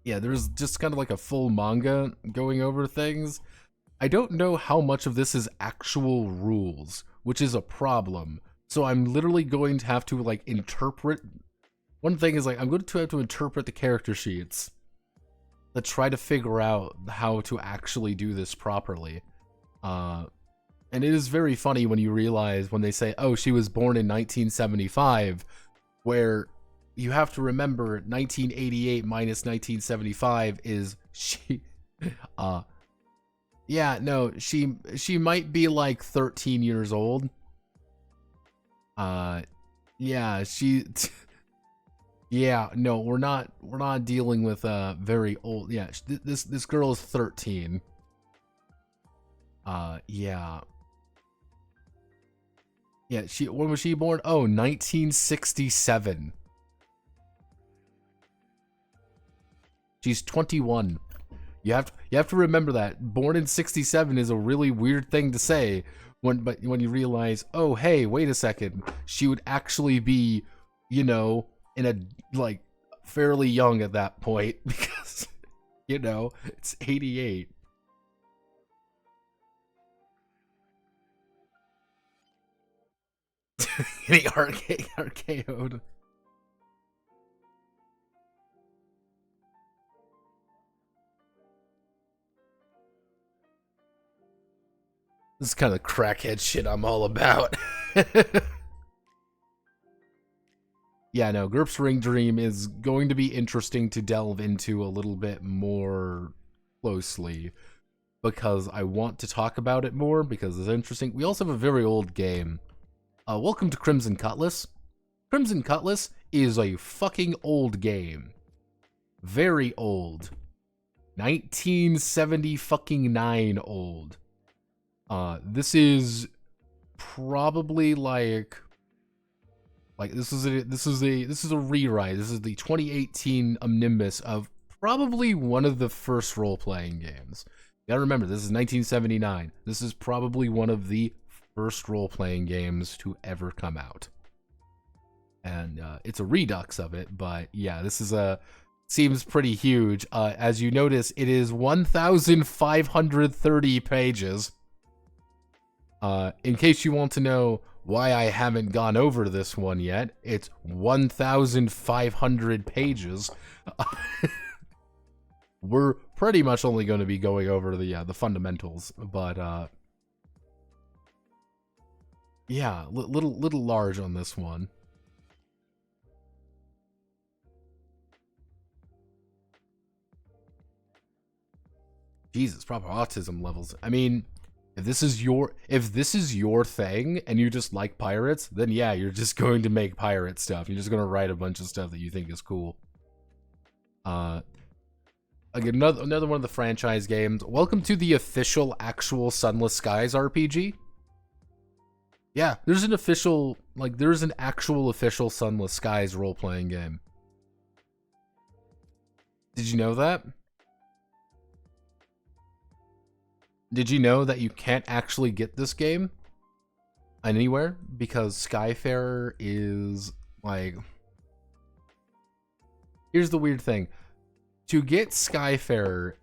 Yeah, there's just kind of like a full manga going over things. I don't know how much of this is actual rules, which is a problem. So I'm literally going to have to, like, interpret. One thing is, like, I'm going to have to interpret the character sheets to try to figure out how to actually do this properly. And it is very funny when you realize, when they say, oh, she was born in 1975, where you have to remember 1988 minus 1975 is she. Yeah, no, she might be like 13 years old. Yeah, yeah, no, we're not dealing with very old. Yeah, this girl is 13. Yeah. Yeah, when was she born? Oh, 1967. She's 21. You have to remember that. Born in 67 is a really weird thing to say when you realize, oh, hey, wait a second. She would actually be, you know, in a, like, fairly young at that point, because, you know, it's 88. Getting RKO'd. This is kind of crackhead shit I'm all about. Yeah, no, GURPS Ring Dream is going to be interesting to delve into a little bit more closely, because I want to talk about it more, because it's interesting. We also have a very old game. Welcome to Crimson Cutlass. Crimson Cutlass is a fucking old game. Very old. 1970 fucking 9 old. This is probably like this is a rewrite. This is the 2018 omnibus of probably one of the first role-playing games. You gotta remember, this is 1979. This is probably one of the first role-playing games to ever come out. And it's a redux of it, but yeah, this is seems pretty huge. As you notice, it is 1,530 pages. In case you want to know why I haven't gone over this one yet, it's 1,500 pages. We're pretty much only going to be going over the fundamentals, but yeah, little large on this one. Jesus, proper autism levels. I mean, if this is your thing and you just like pirates, then yeah, you're just going to make pirate stuff. You're just going to write a bunch of stuff that you think is cool. Again, another one of the franchise games. Welcome to the official, actual Sunless Skies RPG. Yeah, there's an official, like, there's an actual official Sunless Skies role-playing game. Did you know that? Did you know that you can't actually get this game anywhere because Skyfarer is, like... Here's the weird thing. To get Skyfarer...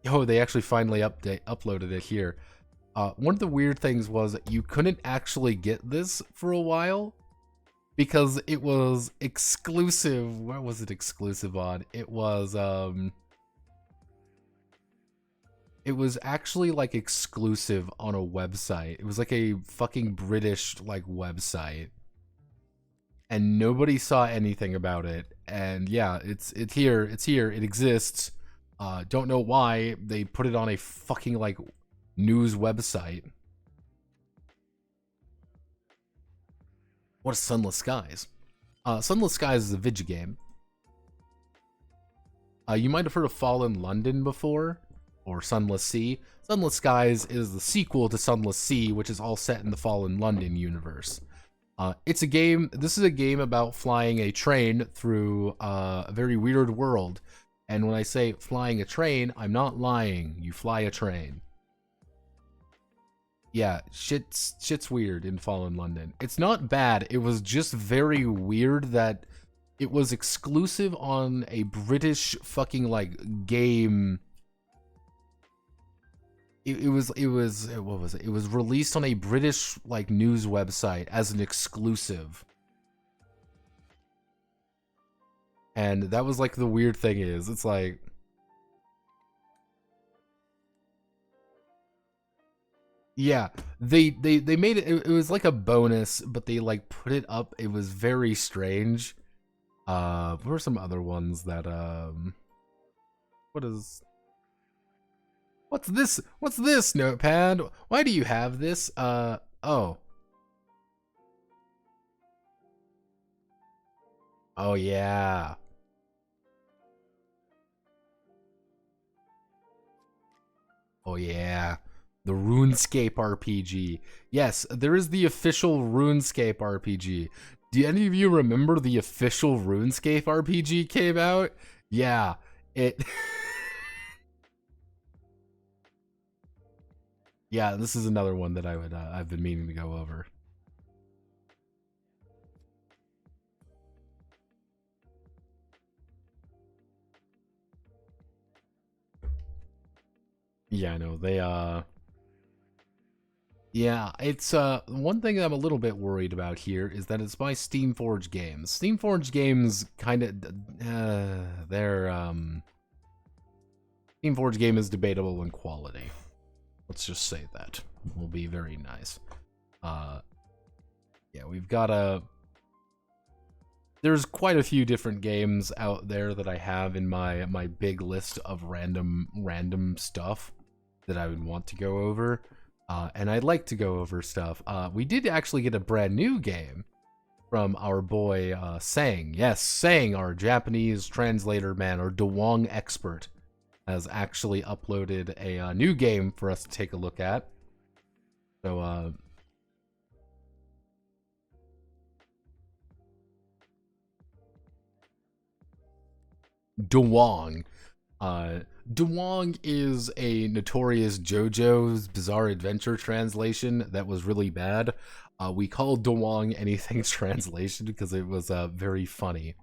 Oh, they actually finally uploaded it here. One of the weird things was that you couldn't actually get this for a while because it was exclusive. Where was it exclusive on? It was actually like exclusive on a website. It was like a fucking British like website. And nobody saw anything about it. And yeah, it's here, it exists. Don't know why they put it on a fucking like news website. What is Sunless Skies? Sunless Skies is a video game. You might have heard of Fallen London before, or Sunless Sea. Sunless Skies is the sequel to Sunless Sea, which is all set in the Fallen London universe. It's a game, this is a game about flying a train through a very weird world. And when I say flying a train, I'm not lying. You fly a train. Yeah, shit's weird in Fallen London. It's not bad. It was just very weird that it was exclusive on a British fucking like game. It was what was it? It was released on a British like news website as an exclusive. And that was like the weird thing is, it's like yeah, they made it, it was like a bonus, but they like put it up. It was very strange. What were some other ones that what's this? What's this, Notepad? Why do you have this? Oh. Oh yeah. Oh yeah. The RuneScape RPG. Yes, there is the official RuneScape RPG. Do any of you remember the official RuneScape RPG came out? Yeah, it... Yeah, this is another one that I've been meaning to go over. Yeah, I know, they, yeah, it's, one thing I'm a little bit worried about here is that it's by Steamforged Games. Steamforged Games kinda, Steamforged Game is debatable in quality. Let's just say that. Will be very nice. Yeah, we've got there's quite a few different games out there that I have in my big list of random stuff that I would want to go over. And I'd like to go over stuff. We did actually get a brand new game from our boy Sang. Yes, Sang, our Japanese translator man, our Dewong expert, has actually uploaded a new game for us to take a look at. So, Dewong. Dewong is a notorious JoJo's Bizarre Adventure translation that was really bad. We called Dewong anything's translation because it was very funny.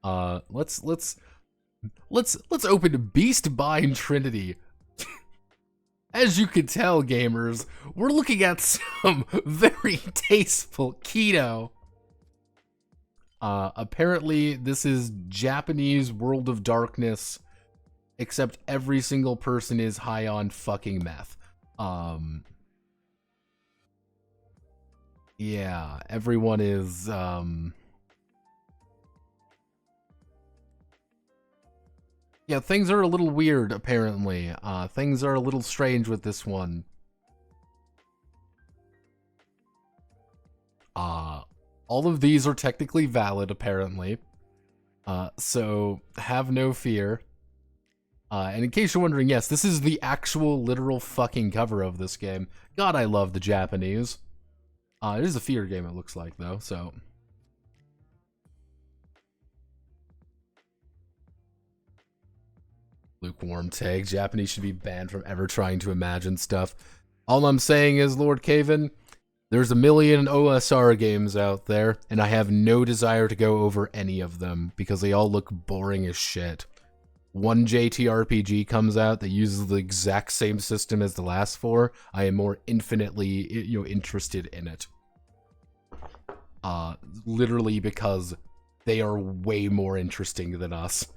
Let's open Beastbind Trinity. As you can tell, gamers, we're looking at some very tasteful keto. Apparently, this is Japanese World of Darkness, except every single person is high on fucking meth. Yeah, everyone is, yeah, things are a little weird, apparently. Things are a little strange with this one. All of these are technically valid, apparently. So, have no fear. And in case you're wondering, yes, this is the actual literal fucking cover of this game. God, I love the Japanese. It is a fear game, it looks like, though, so... Lukewarm tag. Japanese should be banned from ever trying to imagine stuff. All I'm saying is, Lord Caven, there's a million OSR games out there, and I have no desire to go over any of them, because they all look boring as shit. One JTRPG comes out that uses the exact same system as the last four, I am more infinitely, interested in it. Literally because they are way more interesting than us.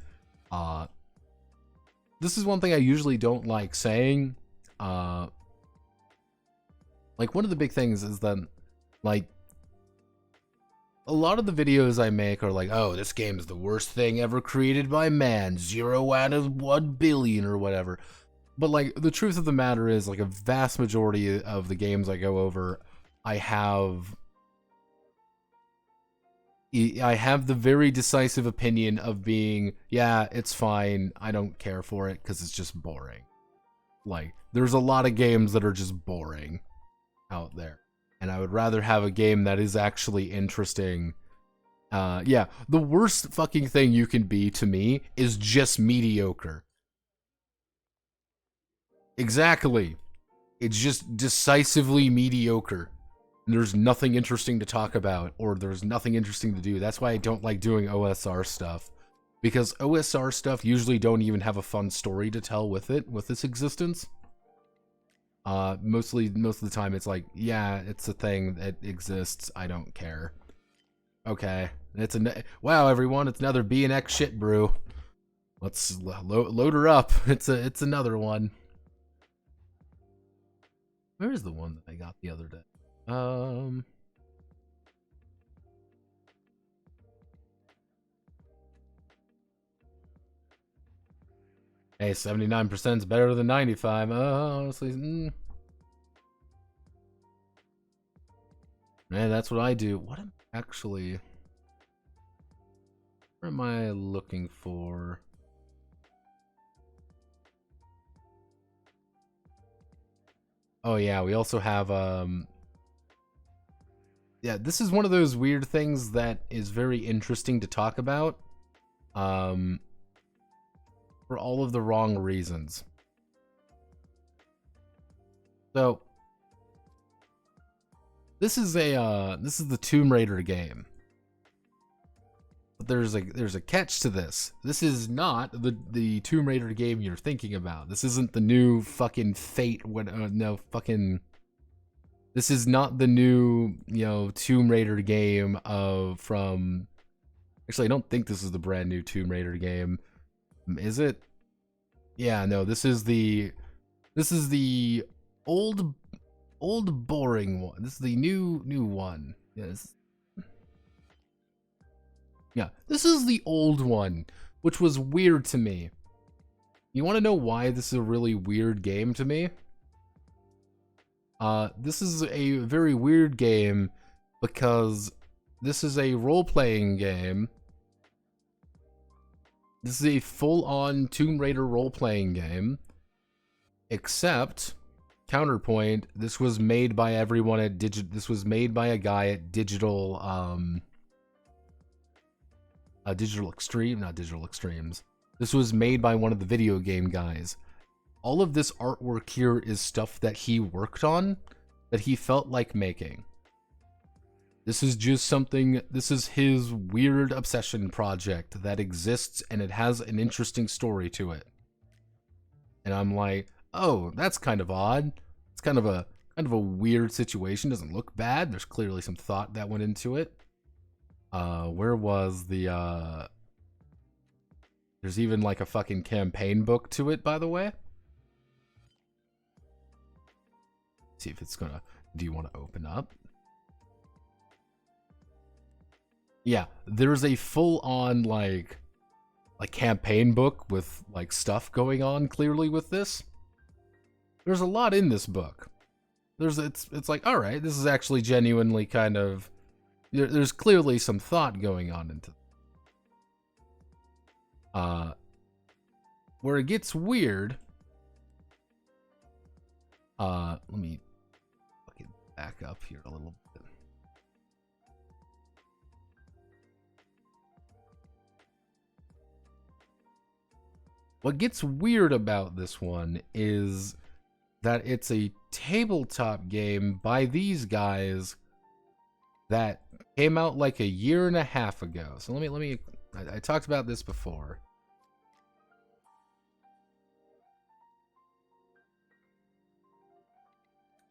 This is one thing I usually don't like saying. Like, one of the big things is that, like, a lot of the videos I make are like, oh, this game is the worst thing ever created by man, 0 out of 1 billion or whatever. But, like, the truth of the matter is, like, a vast majority of the games I go over, I have the very decisive opinion of being, yeah, it's fine, I don't care for it, because it's just boring. Like, there's a lot of games that are just boring out there. And I would rather have a game that is actually interesting. Yeah, the worst fucking thing you can be, to me, is just mediocre. Exactly. It's just decisively mediocre. There's nothing interesting to talk about, or there's nothing interesting to do. That's why I don't like doing OSR stuff. Because OSR stuff usually don't even have a fun story to tell with it, with its existence. Most of the time it's like, yeah, it's a thing that exists, I don't care. Okay, wow, everyone, it's another B&X shit brew. Let's load her up. It's another one. Where is the one that I got the other day? Hey, 79% is better than 95. Honestly, Man, that's what I do. What am I actually... What am I looking for? Oh yeah, we also have, yeah, this is one of those weird things that is very interesting to talk about. For all of the wrong reasons. So, this is the Tomb Raider game. But there's a catch to this. This is not the Tomb Raider game you're thinking about. This isn't the new fucking Fate. This is not the new, Tomb Raider game from. Actually, I don't think this is the brand new Tomb Raider game. Is it? Yeah, no, this is the old boring one. This is the new one. Yes. Yeah, this is the old one, which was weird to me. You want to know why this is a really weird game to me? This is a very weird game because this is a role-playing game. This is a full-on Tomb Raider role-playing game, except, counterpoint, this was made by everyone at This was made by a guy at Digital Extreme, not Digital Extremes. This was made by one of the video game guys. All of this artwork here is stuff that he worked on, that he felt like making. This is just something, this is his weird obsession project that exists, and it has an interesting story to it. And I'm like, oh, that's kind of odd. It's kind of a weird situation. Doesn't look bad. There's clearly some thought that went into it. Where was the, there's even like a fucking campaign book to it, by the way. Let's see if it's gonna, do you want to open up? Yeah, there's a full-on, like campaign book with, like, stuff going on, clearly, with this. There's a lot in this book. It's like, alright, this is actually genuinely kind of... There's clearly some thought going on into where it gets weird. Let me fucking back up here a little bit. What gets weird about this one is that it's a tabletop game by these guys that came out like a year and a half ago. So let me I talked about this before.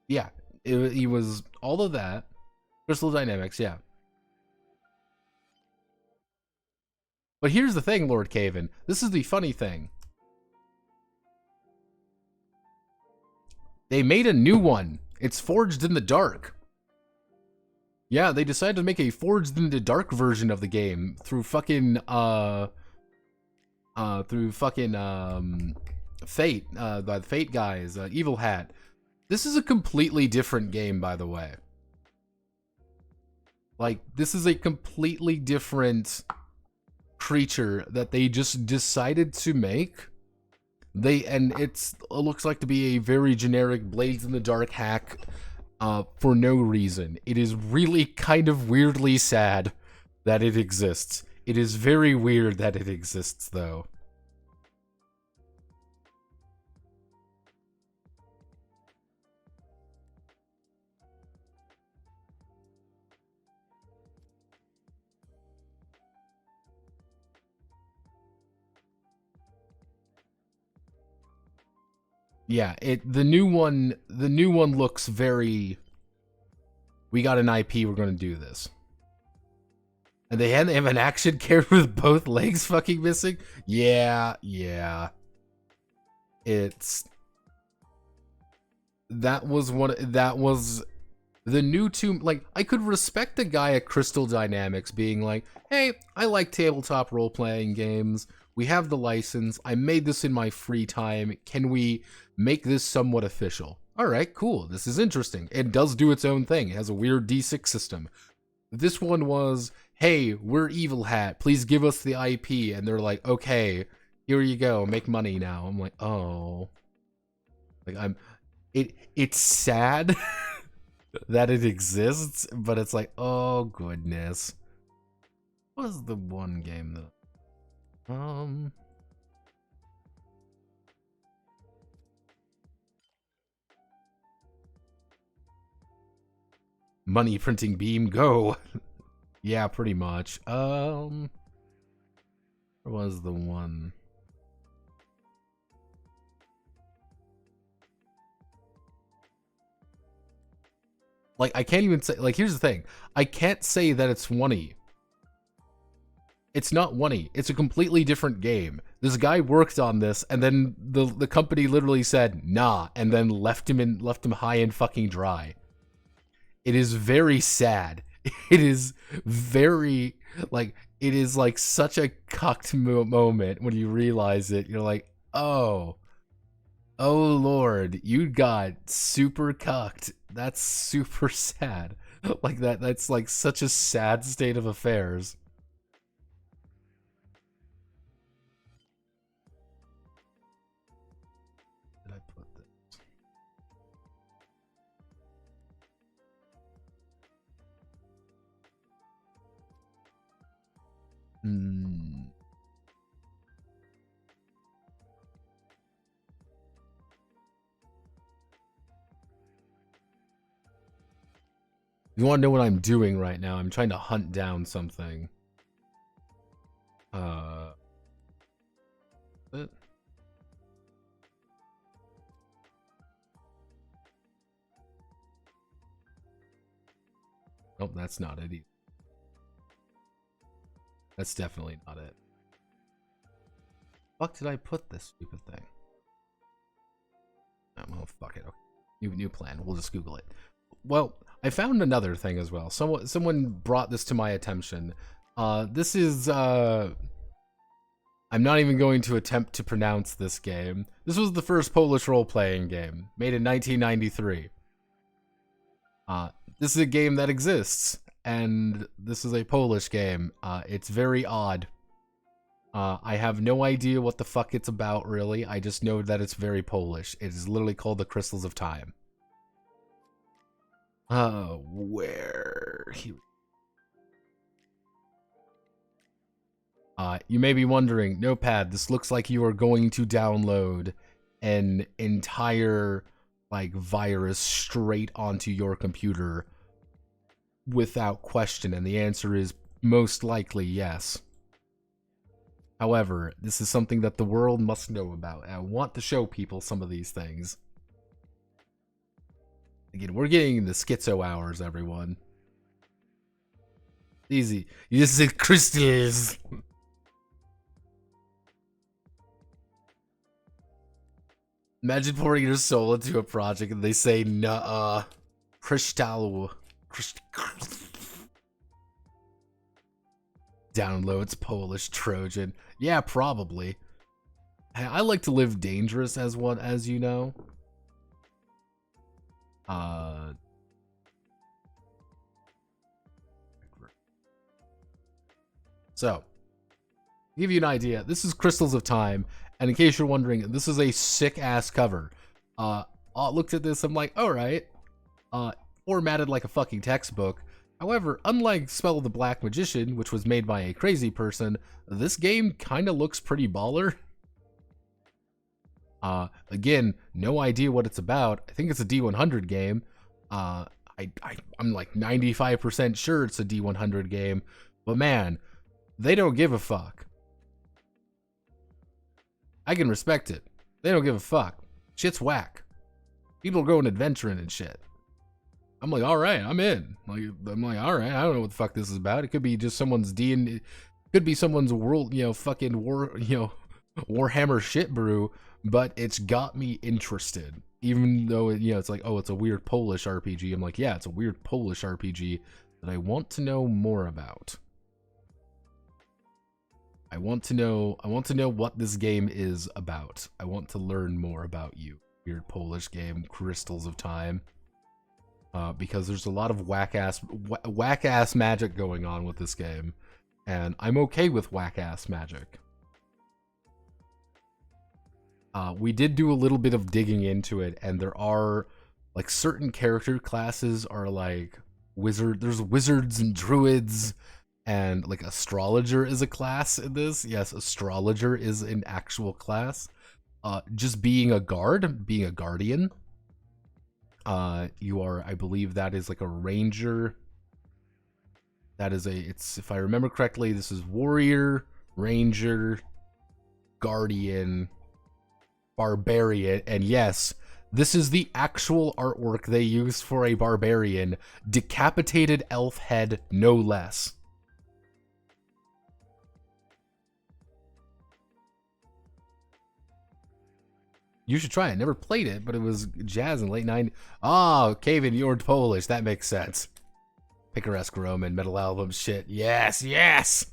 Yeah, it was all of that. Crystal Dynamics, yeah. But here's the thing, Lord Caven. This is the funny thing. They made a new one. It's Forged in the Dark. Yeah, they decided to make a Forged in the Dark version of the game through fucking Fate, the Fate guys, Evil Hat. This is a completely different game, by the way. Like, this is a completely different creature that they just decided to make. It looks like to be a very generic Blades in the Dark hack for no reason. It is really kind of weirdly sad that it exists. It is very weird that it exists, though. Yeah, the new one looks very, we got an IP, we're gonna do this. And they have an action character with both legs fucking missing? Yeah. That was the new Tomb. Like, I could respect a guy at Crystal Dynamics being like, hey, I like tabletop role-playing games. We have the license. I made this in my free time. Can we make this somewhat official? All right, cool. This is interesting. It does do its own thing. It has a weird D6 system. This one was, hey, we're Evil Hat. Please give us the IP. And they're like, okay, here you go. Make money now. I'm like, oh. Like, it's sad that it exists, but it's like, oh, goodness. What was the one game that... Money printing beam, go. Yeah, pretty much. Where was the one? Like, I can't even say, like, here's the thing. I can't say that it's one-y. It's not one-y. It's a completely different game. This guy worked on this, and then the company literally said, nah, and then left him high and fucking dry. It is very sad. It is very, like, it is like such a cucked moment when you realize it. You're like, oh Lord, you got super cucked. That's super sad. Like, that's like such a sad state of affairs. Did I put this? You want to know what I'm doing right now? I'm trying to hunt down something. Nope, that's not it either. That's definitely not it. Fuck did I put this stupid thing? Oh, well, fuck it. Okay. New plan. We'll just Google it. Well, I found another thing as well. Someone brought this to my attention. This is I'm not even going to attempt to pronounce this game. This was the first Polish role-playing game, made in 1993. This is a game that exists, and this is a Polish game. It's very odd. I have no idea what the fuck it's about, really. I just know that it's very Polish. It is literally called the Crystals of Time. Where? You may be wondering, Notepad, this looks like you are going to download an entire, like, virus straight onto your computer without question, and the answer is most likely yes. However, this is something that the world must know about, and I want to show people some of these things. Again, we're getting into schizo hours, everyone. Easy. You just said crystals. Imagine pouring your soul into a project and they say, nuh-uh. Crystal. Downloads Polish Trojan. Yeah, probably. I like to live dangerous as one, as you know. So, to give you an idea, this is Crystals of Time, and in case you're wondering, this is a sick-ass cover. I looked at this, I'm like, alright. Formatted like a fucking textbook. However, unlike Spell of the Black Magician, which was made by a crazy person, this game kinda looks pretty baller. Again, no idea what it's about. I think it's a D100 game. I'm like 95% sure it's a D100 game, but man, they don't give a fuck. I can respect it. They don't give a fuck. Shit's whack. People are going adventuring and shit. I'm like, all right, I'm in. I'm like, all right, I don't know what the fuck this is about. It could be just someone's D&D. Could be someone's world, fucking Warhammer shit brew. But it's got me interested, even though it's like, oh, it's a weird Polish RPG. I'm like, yeah, it's a weird Polish RPG that I want to know more about. I want to know what this game is about. I want to learn more about you, weird Polish game, Crystals of Time, because there's a lot of whack ass magic going on with this game, and I'm okay with whack ass magic. We did do a little bit of digging into it, and there are, like, certain character classes are, like, there's wizards and druids, and, like, astrologer is a class in this. Yes, astrologer is an actual class. Just being a guard, being a guardian. You are, I believe that is, like, a ranger. That is if I remember correctly, this is warrior, ranger, guardian, barbarian, and yes, this is the actual artwork they use for a barbarian. Decapitated elf head, no less. You should try it. Never played it, but it was jazz in late 90s. Oh, Kaven, you're Polish. That makes sense. Picaresque Roman, metal album shit. Yes, yes!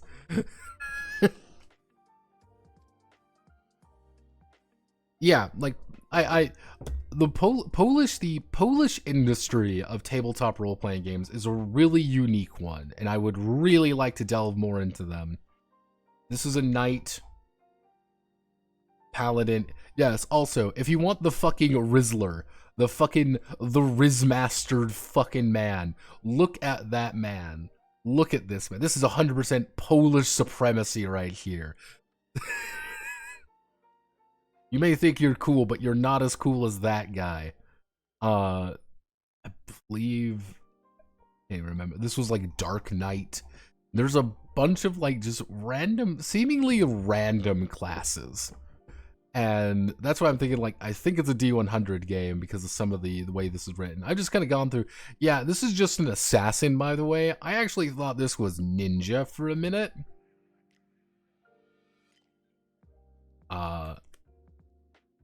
Yeah, like, the Polish industry of tabletop role-playing games is a really unique one, and I would really like to delve more into them. This is a knight, paladin. Yes, also, if you want the fucking Rizzler, the Rizmastered fucking man, look at that man. Look at this man. This is 100% Polish supremacy right here. You may think you're cool, but you're not as cool as that guy. I believe, I can't remember. This was like Dark Knight. There's a bunch of like just seemingly random classes. And that's why I'm thinking, like, I think it's a D100 game because of some of the way this is written. I've just kind of gone through, yeah, this is just an assassin, by the way. I actually thought this was ninja for a minute.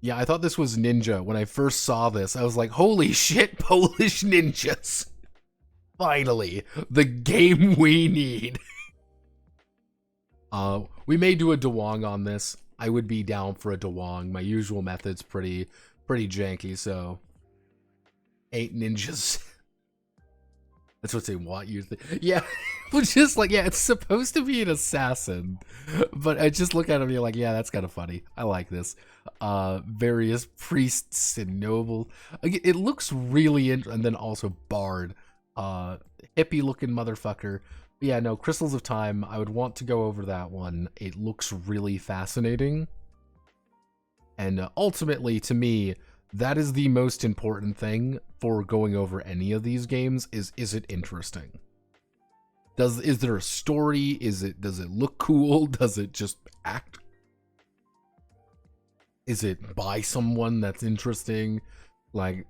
Yeah, I thought this was ninja. When I first saw this, I was like, holy shit, Polish ninjas. Finally, the game we need. We may do a Dewang on this. I would be down for a Dewang. My usual method's pretty janky, so 8 ninjas. That's what they want you to think. Yeah, but just like, yeah, it's supposed to be an assassin. But I just look at him and you're like, yeah, that's kind of funny. I like this. Various priests and noble. It looks really interesting. And then also Bard. Hippie looking motherfucker. But yeah, no, Crystals of Time. I would want to go over that one. It looks really fascinating. And ultimately, to me, that is the most important thing for going over any of these games is it interesting? Is there a story? Does it look cool? Does it just act? Is it by someone that's interesting? Like,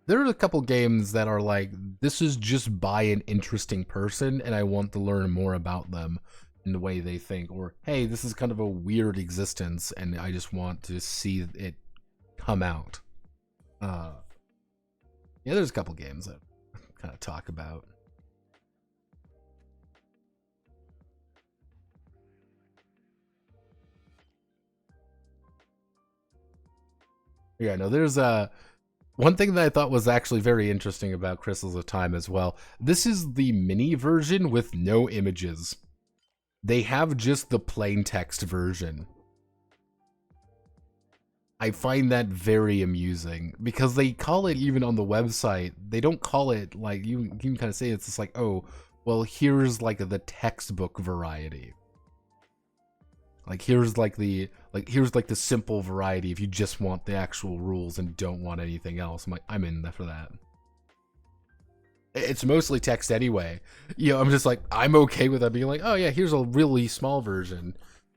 there are a couple games that are like, this is just by an interesting person and I want to learn more about them in the way they think. Or, hey, this is kind of a weird existence and I just want to see it come out. Yeah, there's a couple games that I kind of talk about. Yeah, no, there's one thing that I thought was actually very interesting about Crystals of Time as well. This is the mini version with no images. They have just the plain text version. I find that very amusing because they call it, even on the website, they don't call it like, you can kind of say it's just like, oh, well, here's like the textbook variety. Like here's like the simple variety if you just want the actual rules and don't want anything else. I'm like, I'm in there for that. It's mostly text anyway. You know, I'm just like, I'm okay with that being like, oh yeah, here's a really small version.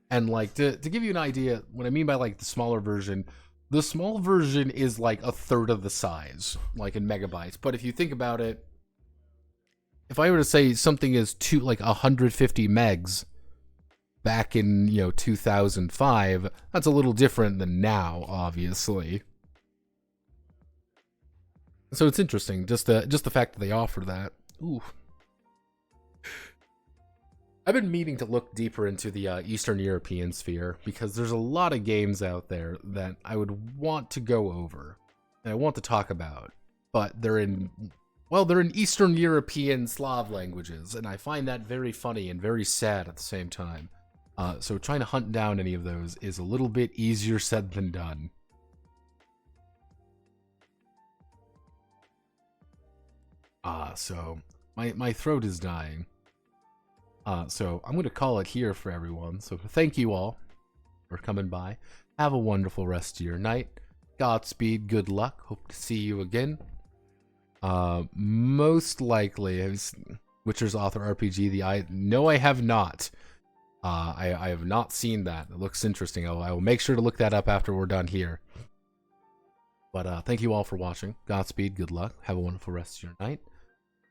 And like, to give you an idea, what I mean by like the smaller version, the small version is like a third of the size, like in megabytes. But if you think about it, if I were to say something is like 150 megs back in, 2005, that's a little different than now, obviously. So it's interesting, just the fact that they offer that. Ooh. I've been meaning to look deeper into the Eastern European sphere because there's a lot of games out there that I would want to go over and I want to talk about, but they're in Eastern European Slav languages, and I find that very funny and very sad at the same time. So trying to hunt down any of those is a little bit easier said than done. So my throat is dying. So I'm going to call it here for everyone. So thank you all for coming by. Have a wonderful rest of your night. Godspeed, good luck. Hope to see you again. Most likely, Witcher's Author RPG. No, I have not. I have not seen that. It looks interesting. I will make sure to look that up after we're done here. But thank you all for watching. Godspeed, good luck. Have a wonderful rest of your night.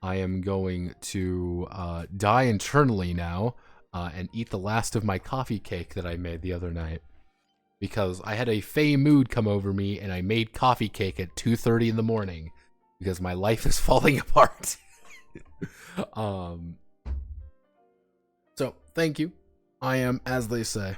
I am going to die internally now and eat the last of my coffee cake that I made the other night. Because I had a fey mood come over me and I made coffee cake at 2:30 in the morning. Because my life is falling apart. So, thank you. I am, as they say.